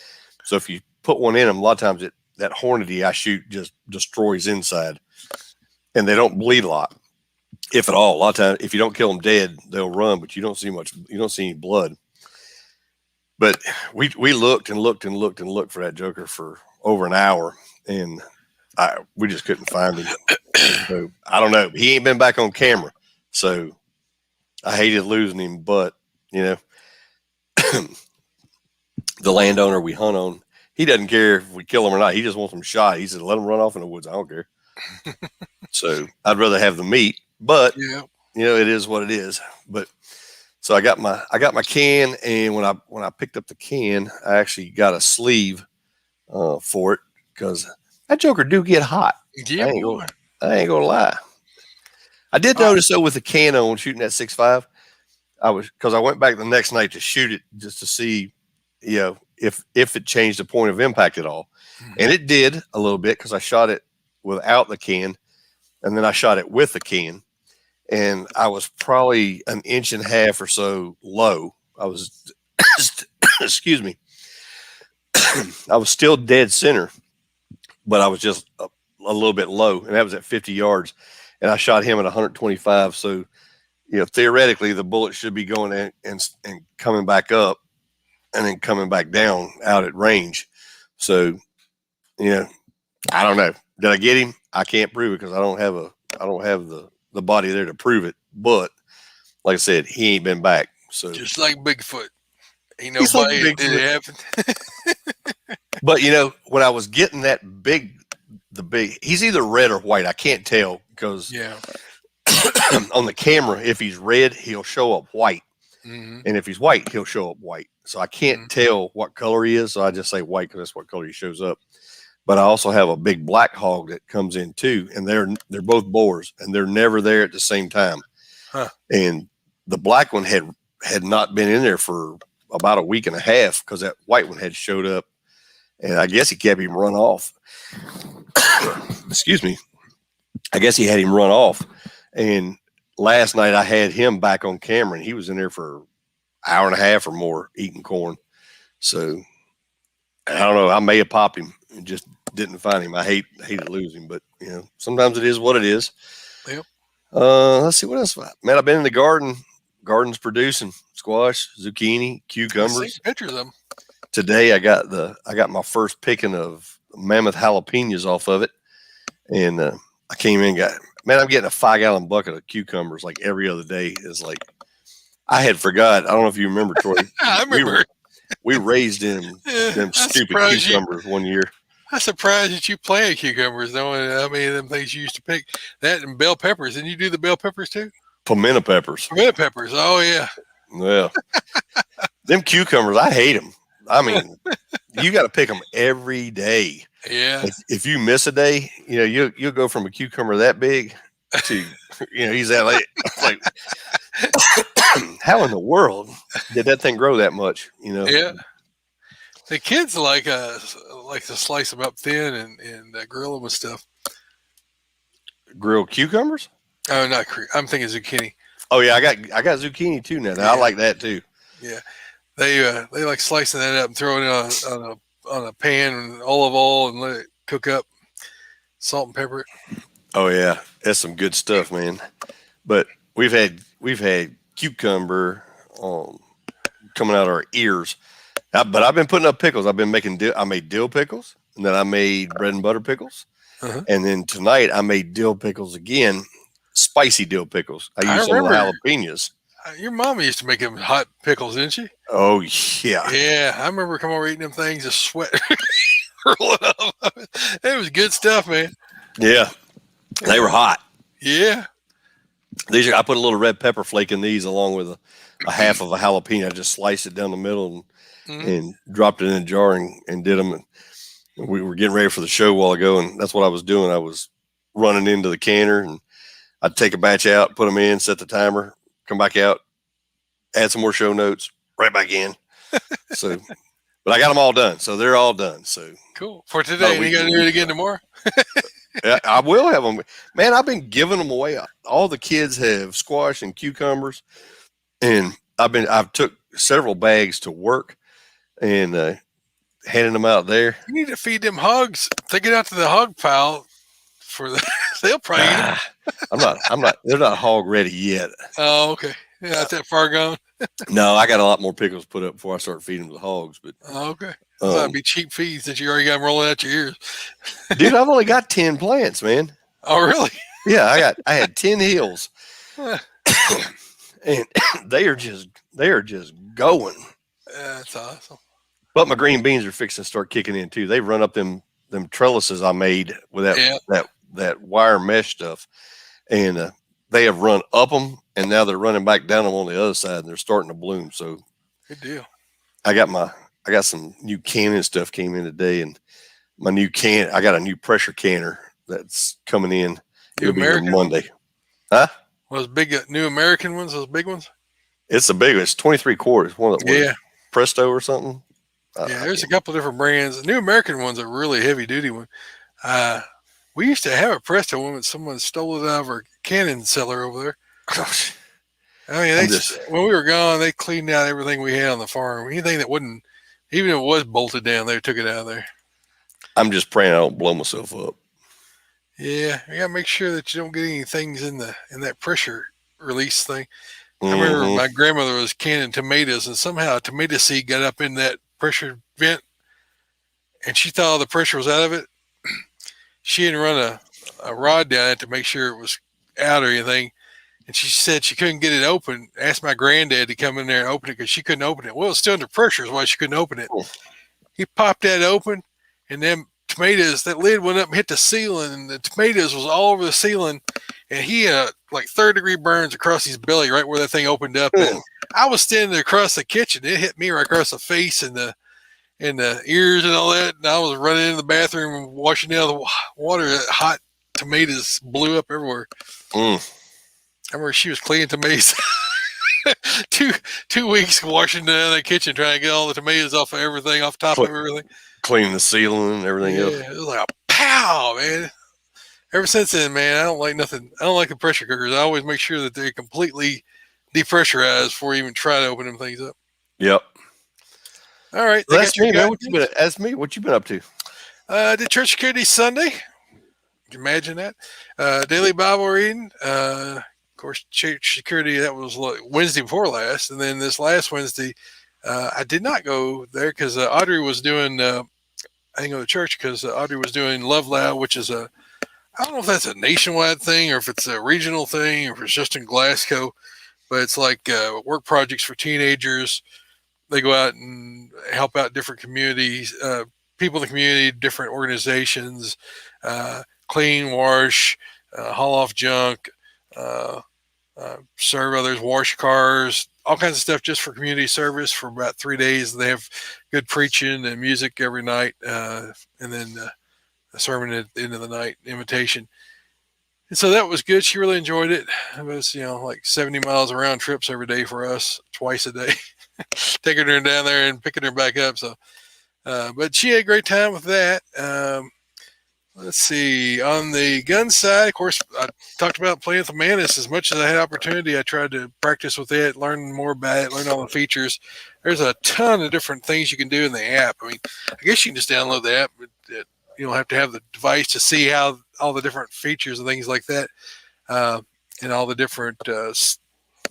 So if you put one in them, a lot of times that Hornady I shoot just destroys inside. And they don't bleed a lot. if at all. A lot of times, if you don't kill them dead, they'll run, but you don't see much. You don't see any blood. But we looked and looked and looked and looked for that joker for over an hour, and we just couldn't find him. So I don't know. He ain't been back on camera, so I hated losing him. But you know, the landowner we hunt on, he doesn't care if we kill him or not. He just wants him shot. He said, "Let him run off in the woods. I don't care." So I'd rather have the meat, but Yeah. you know, it is what it is. But so I got my can, and when I picked up the can, I actually got a sleeve for it because that joker do get hot. Yeah, boy. I ain't gonna lie. I did notice though with the can on shooting that 6.5, because I went back the next night to shoot it just to see, you know, if it changed the point of impact at all, and it did a little bit because I shot it without the can, and then I shot it with the can. And I was probably an inch and a half or so low. I was, excuse me, I was still dead center, but I was just a little bit low, and that was at 50 yards. And I shot him at 125. So, you know, theoretically, the bullet should be going in and coming back up, and then coming back down out at range. So, you know, I don't know. Did I get him? I can't prove it because I don't have the body there to prove it. But like I said, he ain't been back. So Just like Bigfoot. Ain't He's like nobody did it happen. but you know, when I was getting that he's either red or white. I can't tell because Yeah. on the camera, if he's red, he'll show up white. Mm-hmm. And if he's white, he'll show up white. So I can't tell what color he is. So I just say white because that's what color he shows up. But I also have a big black hog that comes in too, and they're both boars, and they're never there at the same time. Huh. And the black one had not been in there for about a week and a half because that white one had showed up, and I guess he kept him run off. Excuse me. I guess he had him run off, and last night I had him back on camera, and he was in there for an hour and a half or more eating corn. So I don't know. I may have popped him and just didn't find him. I hate to lose him, but you know, sometimes it is what it is. Yep. Let's see what else. Man, I've been in the garden. Garden's producing squash, zucchini, cucumbers. Pictures of them. Today I got my first picking of mammoth jalapenos off of it, and I came in and I'm getting a 5-gallon bucket of cucumbers like every other day. It's like I had forgot. I don't know if you remember, Troy. I remember. We raised them stupid cucumbers one year. I'm surprised that you plant cucumbers, knowing how many of them things you used to pick. That and bell peppers. Didn't you do the bell peppers too? Pimento peppers. Pimento peppers. Oh, yeah. Well, them cucumbers, I hate them. I mean, you got to pick them every day. Yeah. If you miss a day, you know, you'll go from a cucumber that big to, you know, he's that like how in the world did that thing grow that much? You know? Yeah. The kids like to slice them up thin and grill them with stuff. Grilled cucumbers? Oh, not I'm thinking zucchini. Oh yeah, I got zucchini too now. I like that too. Yeah, they like slicing that up and throwing it on a pan and olive oil and let it cook up. Salt and pepper it. Oh yeah, that's some good stuff, man. But we've had cucumber coming out of our ears. But I've been putting up pickles. I've been making I made dill pickles, and then I made bread and butter pickles, and then tonight I made dill pickles again, spicy dill pickles. I used some of the jalapenos. Your mama used to make them hot pickles, didn't she? Oh yeah. Yeah, I remember coming over eating them things, just sweat rolling up. It was good stuff, man. Yeah, they were hot. Yeah. I put a little red pepper flake in these along with a half of a jalapeno. I just sliced it down the middle and dropped it in a jar and did them. And we were getting ready for the show a while ago, and that's what I was doing. I was running into the canner, and I'd take a batch out, put them in, set the timer, come back out, add some more show notes, right back in. So, but I got them all done, so they're all done. So cool for today. You got to do it again tomorrow. Yeah, I will have them. Man, I've been giving them away. All the kids have squash and cucumbers, and I've took several bags to work and handing them out there. You need to feed them hogs. Take it out to the hog pile for the They'll probably eat 'em. I'm not. They're not hog ready yet. Oh, okay. Yeah, not that far gone. No, I got a lot more pickles put up before I start feeding them to the hogs. But Oh, okay. That'd be cheap feed since you already got them rolling out your ears. dude, I've only got 10 plants, man. Oh, really? Yeah, I had 10 hills, and they are just going. That's awesome. But my green beans are fixing to start kicking in too. They run up them trellises I made with that wire mesh stuff, and they have run up them, and now they're running back down them on the other side, and they're starting to bloom. So good deal. I got some new canning stuff came in today, and my new I got a new pressure canner that's coming in. It'll be here Monday. Huh? Those big new American ones, those big ones? It's the big one. It's 23 quarters. One that Presto or something. Yeah, there's a couple of different brands. The new American one's a really heavy duty one. We used to have a Presto one, but someone stole it out of our cannon cellar over there. Gosh. I mean, when we were gone, they cleaned out everything we had on the farm. Anything that wouldn't, even if it was bolted down, they took it out of there. I'm just praying I don't blow myself up. Yeah, you gotta make sure that you don't get any things in that pressure release thing. I remember my grandmother was canning tomatoes, and somehow a tomato seed got up in that pressure vent, and she thought all the pressure was out of it. She didn't run a rod down it to make sure it was out or anything, and she said she couldn't get it open. Asked my granddad to come in there and open it because she couldn't open it. Well, it's still under pressure is why she couldn't open it. He popped that open, and then tomatoes, that lid went up and hit the ceiling, and the tomatoes was all over the ceiling, and he had like 3rd-degree burns across his belly right where that thing opened up. And I was standing across the kitchen. It hit me right across the face and the ears and all that, and I was running into the bathroom and washing down the water. Hot tomatoes blew up everywhere. I remember she was cleaning tomatoes. 2 weeks washing down the kitchen trying to get all the tomatoes off of everything, off top of everything. Cleaning the ceiling and everything else. It was like a pow, man. Ever since then, man, I don't like nothing. I don't like the pressure cookers. I always make sure that they're completely depressurized before you even try to open them things up. Yep. All right. Well, that's me, man. That's me. What you been up to? Did church security Sunday. Can you imagine that? Daily Bible reading. Of course, church security, that was Wednesday before last. And then this last Wednesday, I did not go there because Audrey was doing, I didn't go to church because Audrey was doing Love Loud, which is I don't know if that's a nationwide thing or if it's a regional thing or if it's just in Glasgow, but it's like work projects for teenagers. They go out and help out different communities, people in the community, different organizations, clean, wash, haul off junk, serve others, wash cars, all kinds of stuff just for community service for about 3 days. They have good preaching and music every night, and then a sermon at the end of the night, invitation. And so that was good. She really enjoyed it. It was, like 70 miles around trips every day for us, twice a day, taking her down there and picking her back up. So, but she had a great time with that. Let's see. On the gun side, of course, I talked about playing with the Mantis. As much as I had opportunity, I tried to practice with it, learn more about it, learn all the features. There's a ton of different things you can do in the app. I mean, I guess you can just download the app, but you don't have to have the device to see how all the different features and things like that, and all the different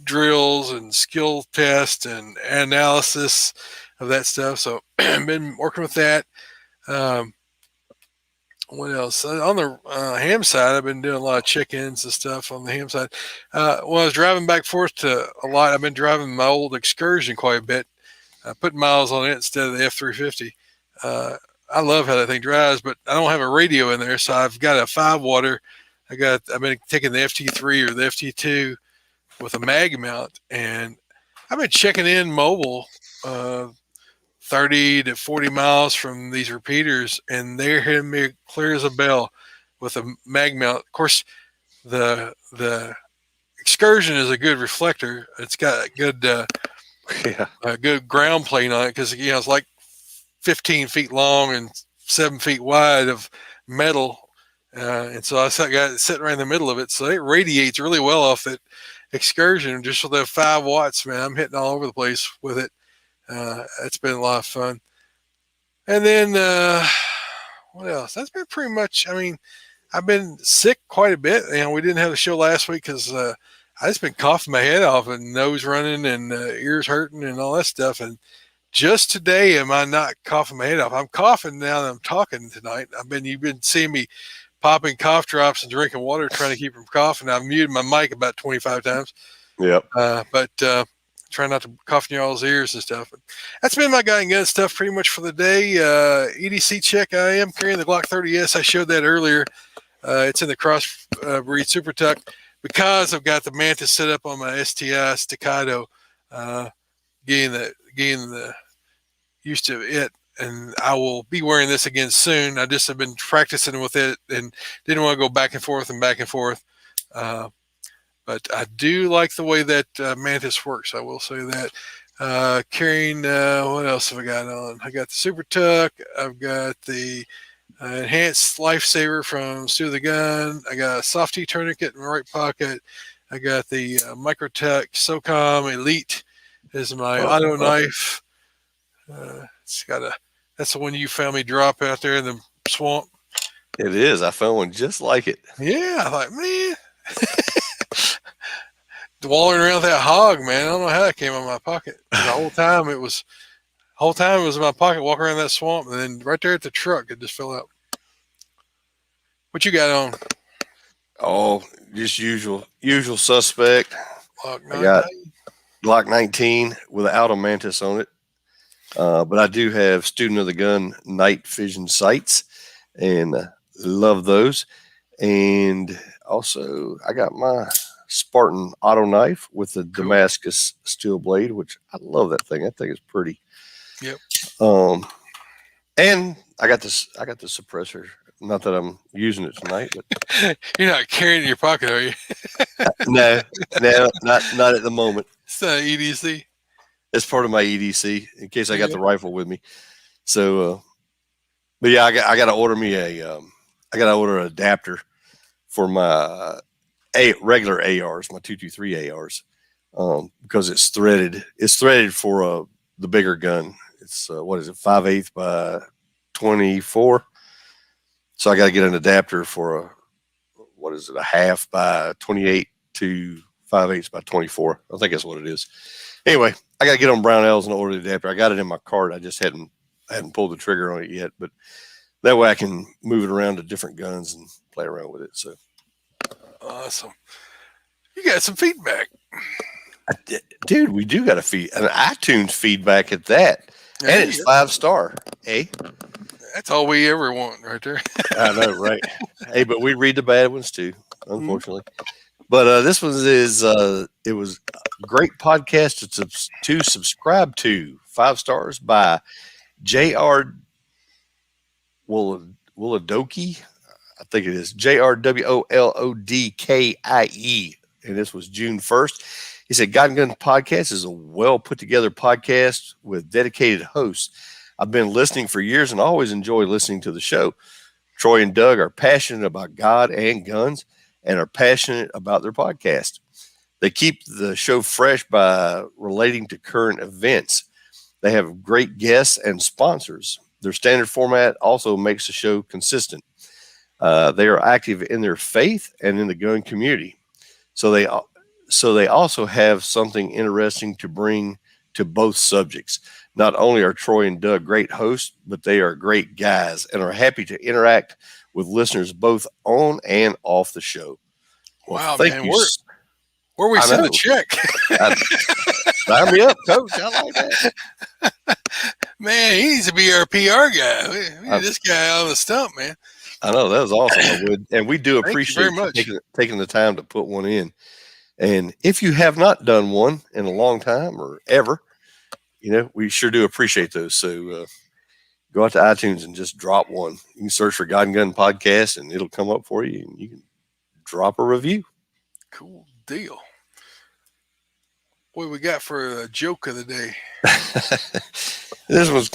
drills and skill tests and analysis of that stuff. So I've been working with that. What else? On the ham side, I've been doing a lot of check-ins and stuff on the ham side. When I was driving back and forth to a lot, I've been driving my old Excursion quite a bit, putting miles on it instead of the F350. I love how that thing drives, but I don't have a radio in there, so I've got a 5-water. I've been taking the FT3 or the FT2 with a mag mount, and I've been checking in mobile 30 to 40 miles from these repeaters, and they're hitting me clear as a bell with a mag mount. Of course, the Excursion is a good reflector. It's got a good ground plane on it because it's like 15 feet long and 7 feet wide of metal, and so I got it sitting right in the middle of it, so it radiates really well off that Excursion. Just with that 5 watts, man, I'm hitting all over the place with it. It's been a lot of fun. And then what else? That's been pretty much. I mean, I've been sick quite a bit. We didn't have the show last week because I just been coughing my head off and nose running and ears hurting and all that stuff. And just today, am I not coughing my head off? I'm coughing now that I'm talking tonight. You've been seeing me popping cough drops and drinking water, trying to keep from coughing. I've muted my mic about 25 times. Yep. But try not to cough in y'all's ears and stuff. But that's been my gun and gun stuff pretty much for the day. EDC check. I am carrying the Glock 30S. I showed that earlier. It's in the cross breed Super Tuck because I've got the Mantis set up on my STI Staccato, getting the used to it, and I will be wearing this again soon. I just have been practicing with it and didn't want to go back and forth and back and forth. But I do like the way that Mantis works. I will say that. Carrying, what else have I got on? I got the Super Tuck. I've got the Enhanced Lifesaver from Stu the Gun. I got a Softy Tourniquet in my right pocket. I got the Microtech SOCOM Elite is my auto knife. That's the one you found me drop out there in the swamp. It is. I found one just like it. Yeah, I thought, man. Wallering around that hog, man. I don't know how that came out of my pocket. The whole time it was in my pocket, walking around that swamp, and then right there at the truck, it just fell out. What you got on? Oh, just usual suspect. I got Glock 19 with an Auto Mantis on it. But I do have Student of the Gun night vision sights, and love those. And also, I got my Spartan auto knife with the Damascus steel blade, which I love that thing. That thing is pretty. Yep. And I got the suppressor. Not that I'm using it tonight, but you're not carrying it in your pocket, are you? No, not at the moment. It's not EDC. It's part of my EDC in case I got the rifle with me. So, but yeah, I got to order me I got to order an adapter for my regular ARs, my 223 ARs, because it's threaded. It's threaded for the bigger gun. It's what is it, 5/8 by 24. So I got to get an adapter for a half by 28 to 5/8 by 24. I think that's what it is. Anyway, I got to get on Brownells and order the adapter. I got it in my cart. I just hadn't pulled the trigger on it yet, but that way I can move it around to different guns and play around with it. So awesome. You got some feedback. Dude, we do got an iTunes feedback at that. And it's 5-star. Hey, that's all we ever want right there. I know, right? Hey, but we read the bad ones too, unfortunately. But this one is it was a great podcast to subscribe to. 5 stars by J.R. Wolodoki. I think it is JRWOLODKIE. And this was June 1st. He said, God and Gun Podcast is a well put together podcast with dedicated hosts. I've been listening for years and always enjoy listening to the show. Troy and Doug are passionate about God and guns and are passionate about their podcast. They keep the show fresh by relating to current events. They have great guests and sponsors. Their standard format also makes the show consistent. They are active in their faith and in the gun community. So they also have something interesting to bring to both subjects. Not only are Troy and Doug great hosts, but they are great guys and are happy to interact with listeners both on and off the show. Well, wow, man, where we send the check? Sign me up, Coach. I like that. Man, he needs to be our PR guy. We need this guy on the stump, man. I know, that was awesome. And we do appreciate you taking the time to put one in. And if you have not done one in a long time or ever, we sure do appreciate those. So go out to iTunes and just drop one. You can search for God and Gun Podcast and it'll come up for you and you can drop a review. Cool deal. What we got for a joke of the day? This was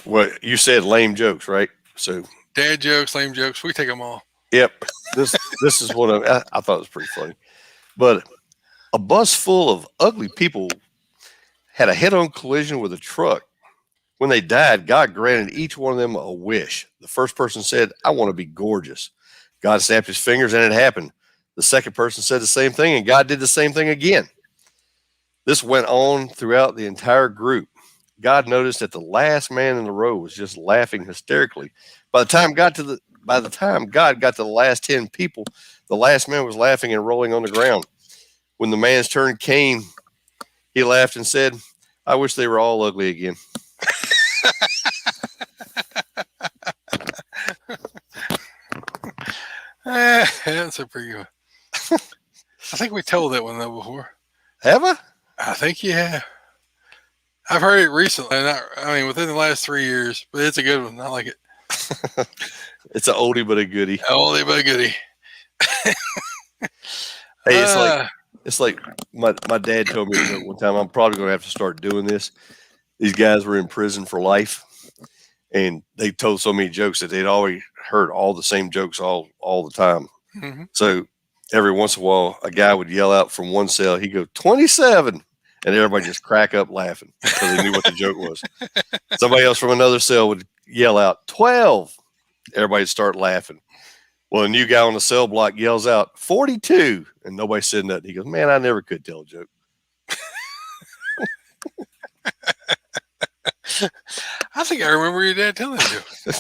what you said, lame jokes, right? So dad jokes, lame jokes, we take them all. Yep. This is what I thought was pretty funny. But a bus full of ugly people had a head-on collision with a truck. When they died, God granted each one of them a wish. The first person said, I want to be gorgeous. God snapped his fingers and it happened. The second person said the same thing, and God did the same thing again. This went on throughout the entire group. God noticed that the last man in the row was just laughing hysterically. By the time God got to the last 10 people, the last man was laughing and rolling on the ground. When the man's turn came, he laughed and said, I wish they were all ugly again. That's a pretty good one. I think we told that one though before. Have I? I think you have. I've heard it recently. I mean, within the last 3 years, but it's a good one. I like it. It's an oldie but a goodie. Oldie but a goodie. Hey, it's like my dad told me one time, I'm probably going to have to start doing this. These guys were in prison for life, and they told so many jokes that they'd always heard all the same jokes all the time. Mm-hmm. So every once in a while, a guy would yell out from one cell, he'd go, 27. And everybody just crack up laughing because they knew what the joke was. Somebody else from another cell would yell out, 12. Everybody'd start laughing. Well, a new guy on the cell block yells out, 42. And nobody said nothing. He goes, man, I never could tell a joke. I think I remember your dad telling you.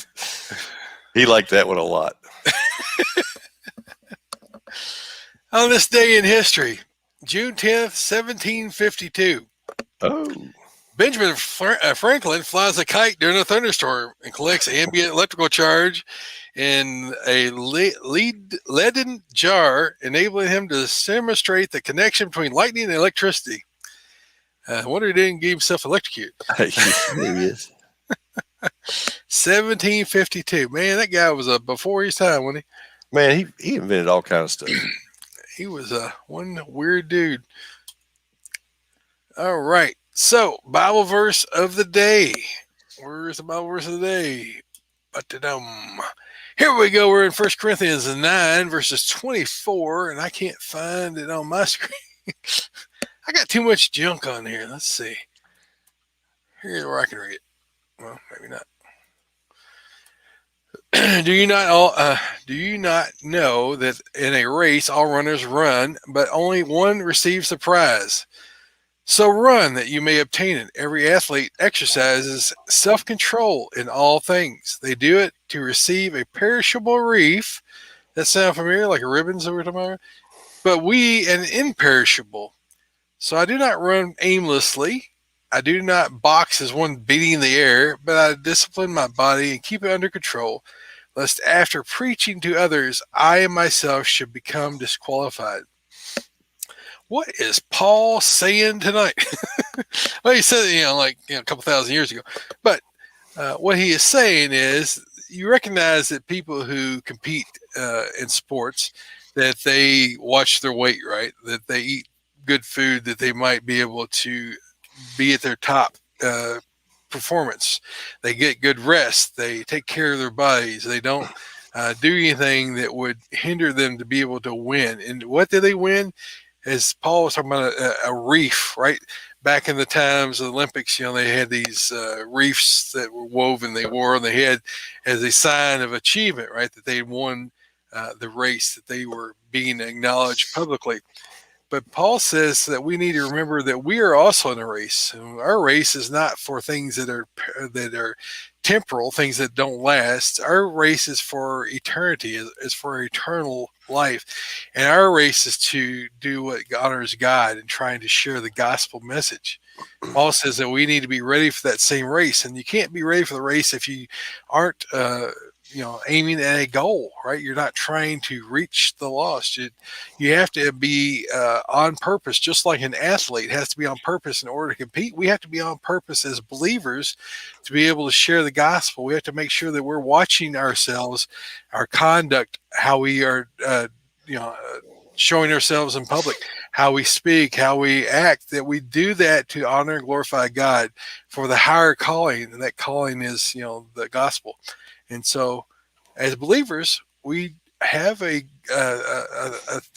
He liked that one a lot. On this day in history, June 10th, 1752. Oh. Benjamin Franklin flies a kite during a thunderstorm and collects ambient electrical charge in a leaden jar, enabling him to demonstrate the connection between lightning and electricity. I wonder he didn't get himself electrocuted. He is. 1752. Man, that guy was before his time, wasn't he? Man, he invented all kinds of stuff. He was one weird dude. All right. So, Bible verse of the day. Where's the Bible verse of the day? Here we go. We're in 1 Corinthians 9, verses 24, and I can't find it on my screen. I got too much junk on here. Let's see. Here's where I can read it. Well, maybe not. Do you not know that in a race all runners run, but only one receives the prize? So run that you may obtain it. Every athlete exercises self-control in all things. They do it to receive a perishable wreath. That sound familiar, like a ribbons that we're talking about? But we an imperishable. So I do not run aimlessly. I do not box as one beating the air, but I discipline my body and keep it under control, lest after preaching to others, I myself should become disqualified. What is Paul saying tonight? Well, he said it, a couple thousand years ago. But what he is saying is, you recognize that people who compete in sports, that they watch their weight, right? That they eat good food, that they might be able to be at their top performance. They get good rest. They take care of their bodies. They don't do anything that would hinder them to be able to win. And what do they win? As Paul was talking about a reef, right? Back in the times of the Olympics, they had these reefs that were woven, they wore on the head as a sign of achievement, right? That they won the race, that they were being acknowledged publicly. But Paul says that we need to remember that we are also in a race. Our race is not for things that are temporal, things that don't last. Our race is for eternity, is for eternal life. And our race is to do what honors God and trying to share the gospel message. Paul says that we need to be ready for that same race. And you can't be ready for the race if you aren't aiming at a goal, right? You're not trying to reach the lost. You have to be on purpose, just like an athlete has to be on purpose in order to compete. We have to be on purpose as believers to be able to share the gospel. We have to make sure that we're watching ourselves, our conduct, how we are, showing ourselves in public, how we speak, how we act, that we do that to honor and glorify God for the higher calling. And that calling is, the gospel. And so as believers, we have a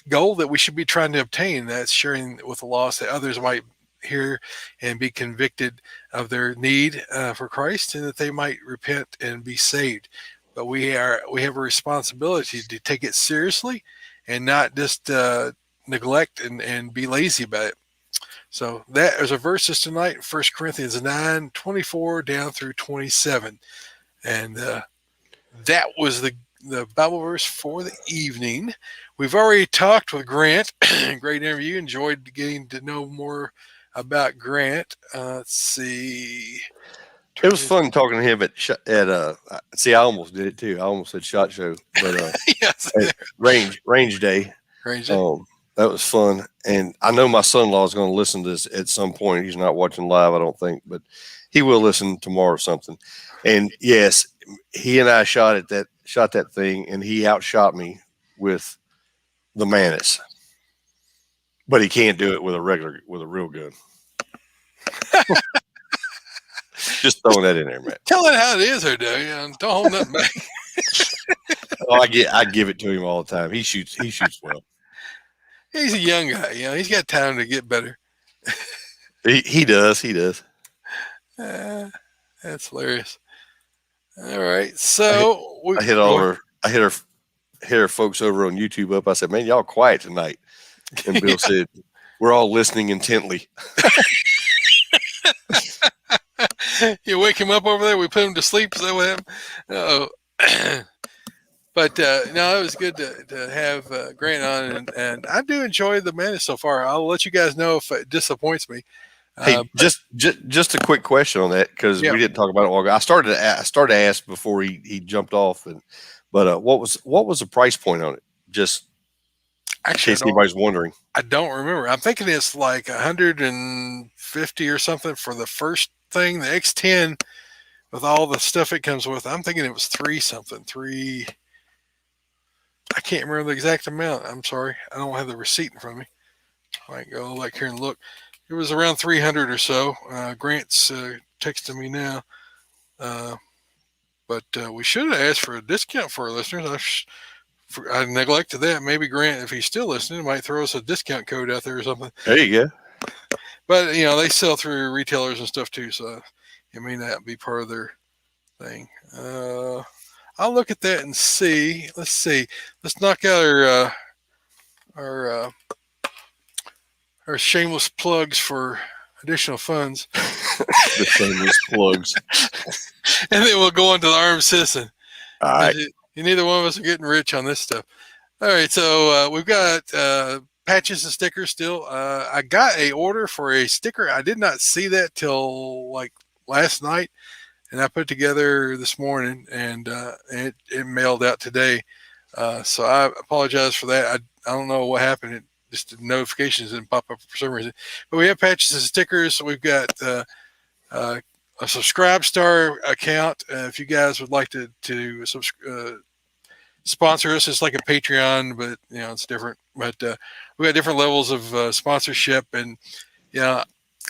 goal that we should be trying to obtain. That's sharing with the lost that others might hear and be convicted of their need for Christ, and that they might repent and be saved. But we have a responsibility to take it seriously and not just neglect and be lazy about it. So that is our verses tonight, 1 Corinthians 9:24 down through 27. And that was the Bible verse for the evening. We've already talked with Grant. Great interview. Enjoyed getting to know more about Grant. Let's see. It was fun talking to him see, I almost did it too. I almost said SHOT Show, but yes, range day. Range day. That was fun. And I know my son-in-law is going to listen to this at some point. He's not watching live, I don't think, but he will listen tomorrow or something. And yes, he and I shot that thing, and he outshot me with the Mantis. But he can't do it with a real gun. Just throwing that in there, man. Tell it how it is, or don't hold nothing back. I give it to him all the time. He shoots well. He's a young guy, he's got time to get better. He does. That's hilarious. All right, so I hit our folks over on YouTube up. I said, "Man, y'all quiet tonight." And Bill said, "We're all listening intently." You wake him up over there. We put him to sleep. Is that what happened? Uh-oh. But no, it was good to have Grant on, and I do enjoy the Mantis so far. I'll let you guys know if it disappoints me. Hey, just a quick question on that, because we didn't talk about it long ago. I started to ask before he jumped off, but what was the price point on it? Just in case anybody's wondering. I don't remember. I'm thinking it's like 150 or something for the first thing. The X10 with all the stuff it comes with. I'm thinking it was three. I can't remember the exact amount. I'm sorry. I don't have the receipt in front of me. I might go like here and look. It was around 300 or so. Grant's texting me now. But we should have asked for a discount for our listeners. I neglected that. Maybe Grant, if he's still listening, might throw us a discount code out there or something. There you go. But, they sell through retailers and stuff too, so it may not be part of their thing. I'll look at that and see. Let's see. Let's knock out our shameless plugs for additional funds. The shameless plugs. And then we'll go on to the armed citizen. All right. Neither one of us are getting rich on this stuff. All right, so we've got patches and stickers still. I got a order for a sticker. I did not see that till like last night, and I put it together this morning, and it mailed out today. So I apologize for that. I don't know what happened. Just the notifications didn't pop up for some reason. But we have patches and stickers. We've got a Subscribe Star account. If you guys would like to sponsor us, it's like a Patreon, but it's different. But we got different levels of sponsorship, and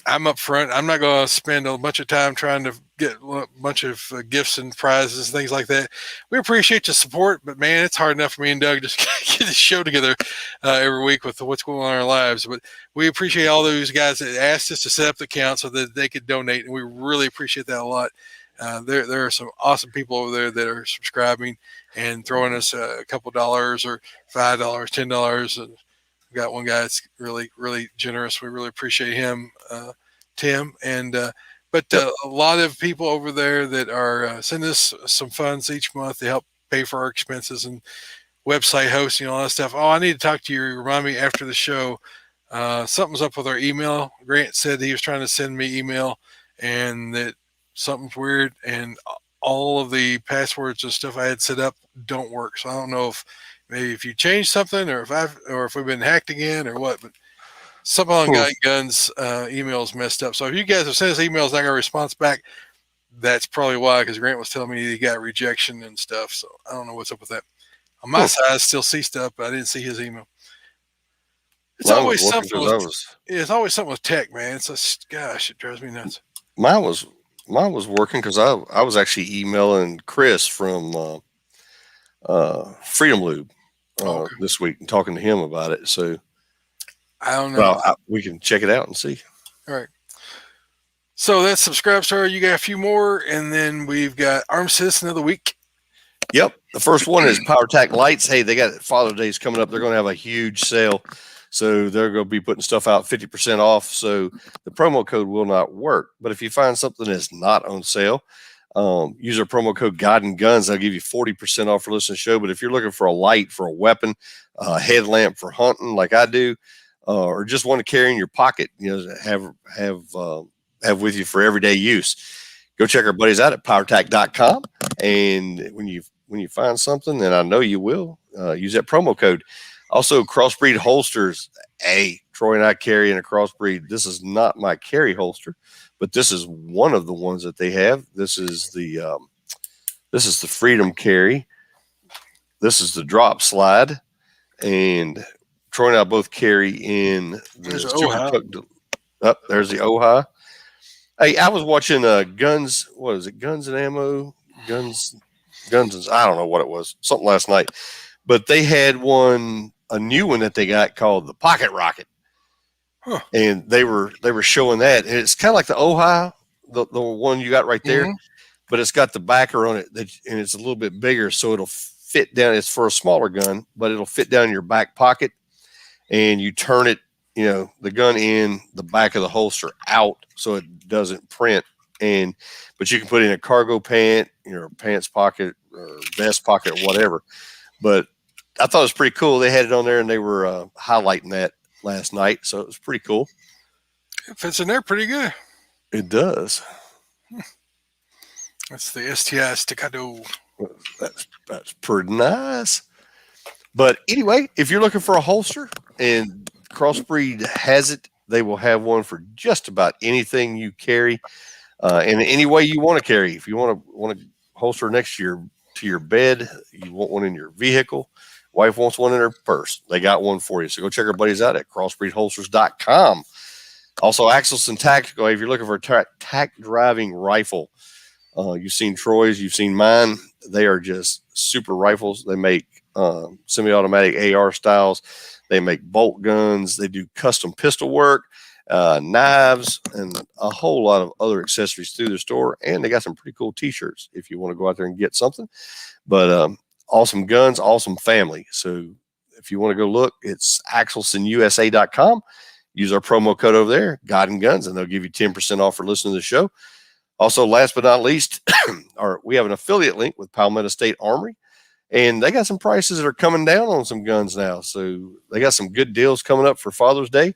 I'm up front. I'm not going to spend a bunch of time trying to get a bunch of gifts and prizes and things like that. We appreciate the support, but man, it's hard enough for me and Doug just get this show together every week with what's going on in our lives. But we appreciate all those guys that asked us to set up the account so that they could donate, and we really appreciate that a lot. There are some awesome people over there that are subscribing and throwing us a couple dollars or $5, $10. And we got one guy that's really, really generous. We really appreciate him, Tim. And but a lot of people over there that are sending us some funds each month to help pay for our expenses and website hosting, all that stuff. Oh, I need to talk to you. Remind me after the show. Something's up with our email. Grant said he was trying to send me email, and that something's weird, and all of the passwords and stuff I had set up don't work. So I don't know if maybe if you changed something, or if we've been hacked again, or what. But something on Guy Guns emails messed up. So if you guys have sent us emails and I got a response back, that's probably why. Because Grant was telling me he got rejection and stuff. So I don't know what's up with that. On my side, I still see stuff, but I didn't see his email. It's always something. It's always something with tech, man. It's just, gosh, it drives me nuts. Mine was working because I was actually emailing Chris from Freedom Lube this week and talking to him about it. So I don't know. Well, we can check it out and see. All right. So that's Subscribe Star. You got a few more, and then we've got Armed Citizen of the Week. Yep. The first one is PowerTac Lights. Hey, they got Father's Day's coming up. They're going to have a huge sale. So they're going to be putting stuff out 50% off. So the promo code will not work. But if you find something that's not on sale, use our promo code God and Guns. They'll give you 40% off for listening to the show. But if you're looking for a light for a weapon, a headlamp for hunting like I do, or just want to carry in your pocket, have with you for everyday use, go check our buddies out at powertac.com. And when you find something, and I know you will, use that promo code. Also, Crossbreed holsters. Hey, Troy and I carry in a Crossbreed. This is not my carry holster, but this is one of the ones that they have. This is the Freedom Carry. This is the Drop Slide, and Troy and I both carry in the Super Tuck. There's the Ohi. Hey, I was watching Guns. What is it? Guns and Ammo. Guns. I don't know what it was. Something last night, but they had a new one that they got called the Pocket Rocket, and they were showing that, and it's kind of like the Ohi, the one you got right there, but it's got the backer on it, and it's a little bit bigger, so it'll fit down. It's for a smaller gun, but it'll fit down in your back pocket, and you turn it, the gun in the back of the holster out, so it doesn't print. But you can put it in a cargo pant, your pants pocket or vest pocket or whatever. But I thought it was pretty cool. They had it on there, and they were highlighting that last night, so it was pretty cool. It fits in there pretty good. It does. That's the STI Staccato. That's pretty nice. But anyway, if you're looking for a holster, and Crossbreed has it, they will have one for just about anything you carry. And any way you want to carry. If you want to holster next to your bed, you want one in your vehicle, wife wants one in her purse, they got one for you. So go check our buddies out at crossbreedholsters.com. Also, Axelson Tactical. If you're looking for a tack driving rifle, you've seen Troy's, you've seen mine. They are just super rifles. They make semi-automatic AR styles. They make bolt guns. They do custom pistol work. Knives, and a whole lot of other accessories through the store. And they got some pretty cool t-shirts if you want to go out there and get something. But awesome guns, awesome family. So if you want to go look, it's axelsonusa.com. Use our promo code over there, God and Guns, and they'll give you 10% off for listening to the show. Also, last but not least, we have an affiliate link with Palmetto State Armory, and they got some prices that are coming down on some guns now. So they got some good deals coming up for Father's Day.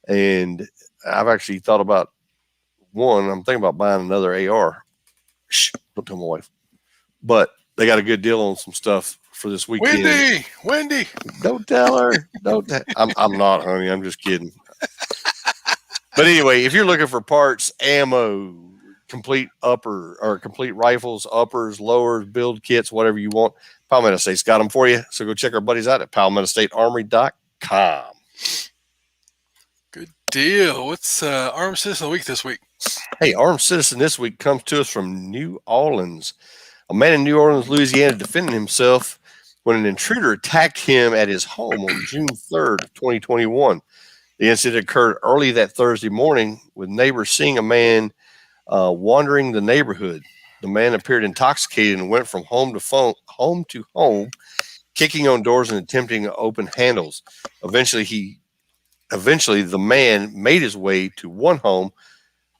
And I've actually thought about one. I'm thinking about buying another AR. Shh, don't tell my wife. But they got a good deal on some stuff for this weekend. Wendy. Don't tell her. I'm not, honey. I'm just kidding. But anyway, if you're looking for parts, ammo, complete rifles, uppers, lowers, build kits, whatever you want, Palmetto State's got them for you. So go check our buddies out at palmettostatearmory.com. Good deal. What's Armed Citizen of the Week this week? Hey, Armed Citizen this week comes to us from New Orleans. A man in New Orleans, Louisiana, defended himself when an intruder attacked him at his home on June 3rd, 2021. The incident occurred early that Thursday morning, with neighbors seeing a man wandering the neighborhood. The man appeared intoxicated and went from home to home, kicking on doors and attempting to open handles. Eventually, the man made his way to one home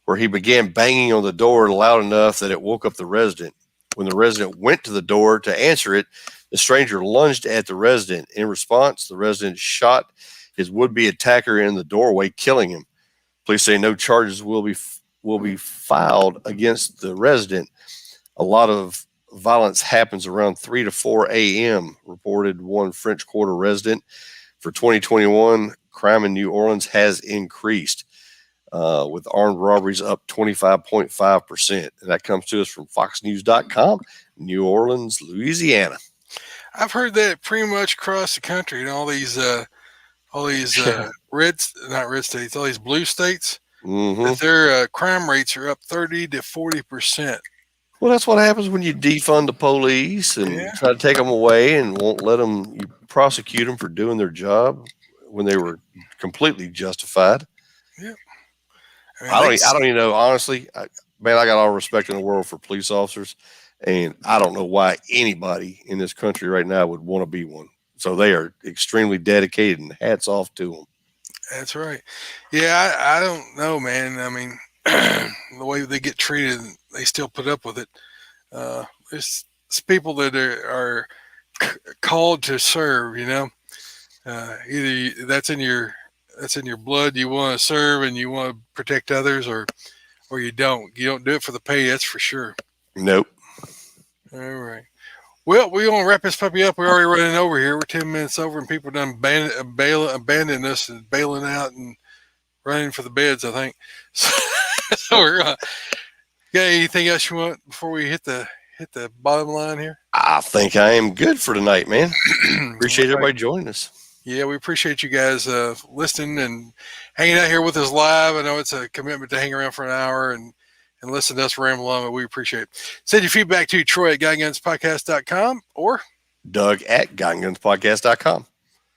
where he began banging on the door loud enough that it woke up the resident. When the resident went to the door to answer it, the stranger lunged at the resident. In response, the resident shot his would-be attacker in the doorway, killing him. Police say no charges will be filed against the resident. A lot of violence happens around 3 to 4 a.m., reported one French Quarter resident. For 2021, crime in New Orleans has increased, with armed robberies up 25.5%. And that comes to us from foxnews.com, New Orleans, Louisiana. I've heard that pretty much across the country, and all these not red states, all these blue states, that their crime rates are up 30 to 40%. Well, that's what happens when you defund the police and try to take them away and won't let them, you prosecute them for doing their job when they were completely justified. Yeah. I mean, I don't even know, honestly. Man, I got all respect in the world for police officers, and I don't know why anybody in this country right now would want to be one. So they are extremely dedicated, and hats off to them. That's right. Yeah, I don't know, man. I mean, the way they get treated, they still put up with it. It's people that are called to serve. Either that's in your blood. You want to serve and you want to protect others, or you don't. You don't do it for the pay. That's for sure. Nope. All right. Well, we're going to wrap this puppy up. We're already running over here. We're 10 minutes over, and people done abandoned us and bailing out and running for the beds, I think. So we're got anything else you want before we hit the bottom line here? I think I am good for tonight, man. Appreciate everybody joining us. Yeah, we appreciate you guys listening and hanging out here with us live. I know it's a commitment to hang around for an hour and listen to us ramble on, but we appreciate it. Send your feedback to Troy at GuyandGunsPodcast.com or Doug at GuyandGunsPodcast.com.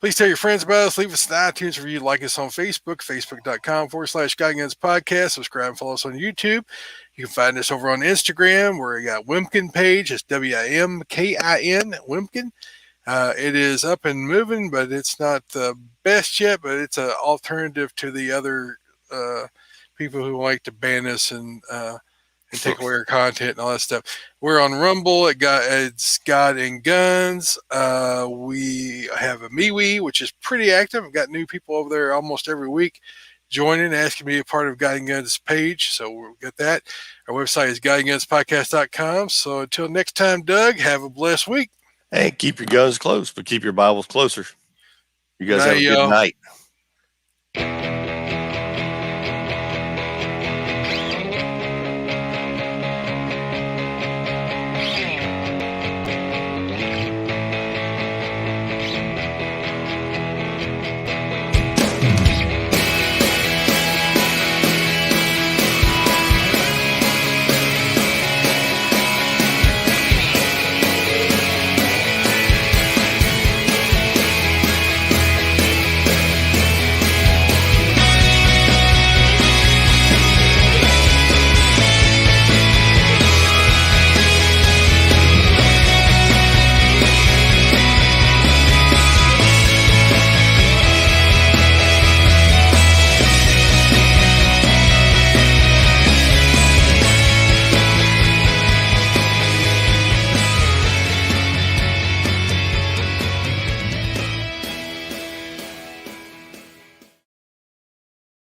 Please tell your friends about us. Leave us an iTunes review. Like us on Facebook, Facebook.com/GuyandGunsPodcast. Subscribe and follow us on YouTube. You can find us over on Instagram where we got Wimpkin page. It's WIMKIN, Wimpkin. It is up and moving, but it's not the best yet, but it's an alternative to the other people who like to ban us and take away our content and all that stuff. We're on Rumble. It's God and Guns. We have a MeWe, which is pretty active. I've got new people over there almost every week joining, asking me to be a part of God and Guns page. So we'll get that. Our website is GuyandGunsPodcast.com. So until next time, Doug, have a blessed week. Hey, keep your guns close, but keep your Bibles closer. You guys have a good night.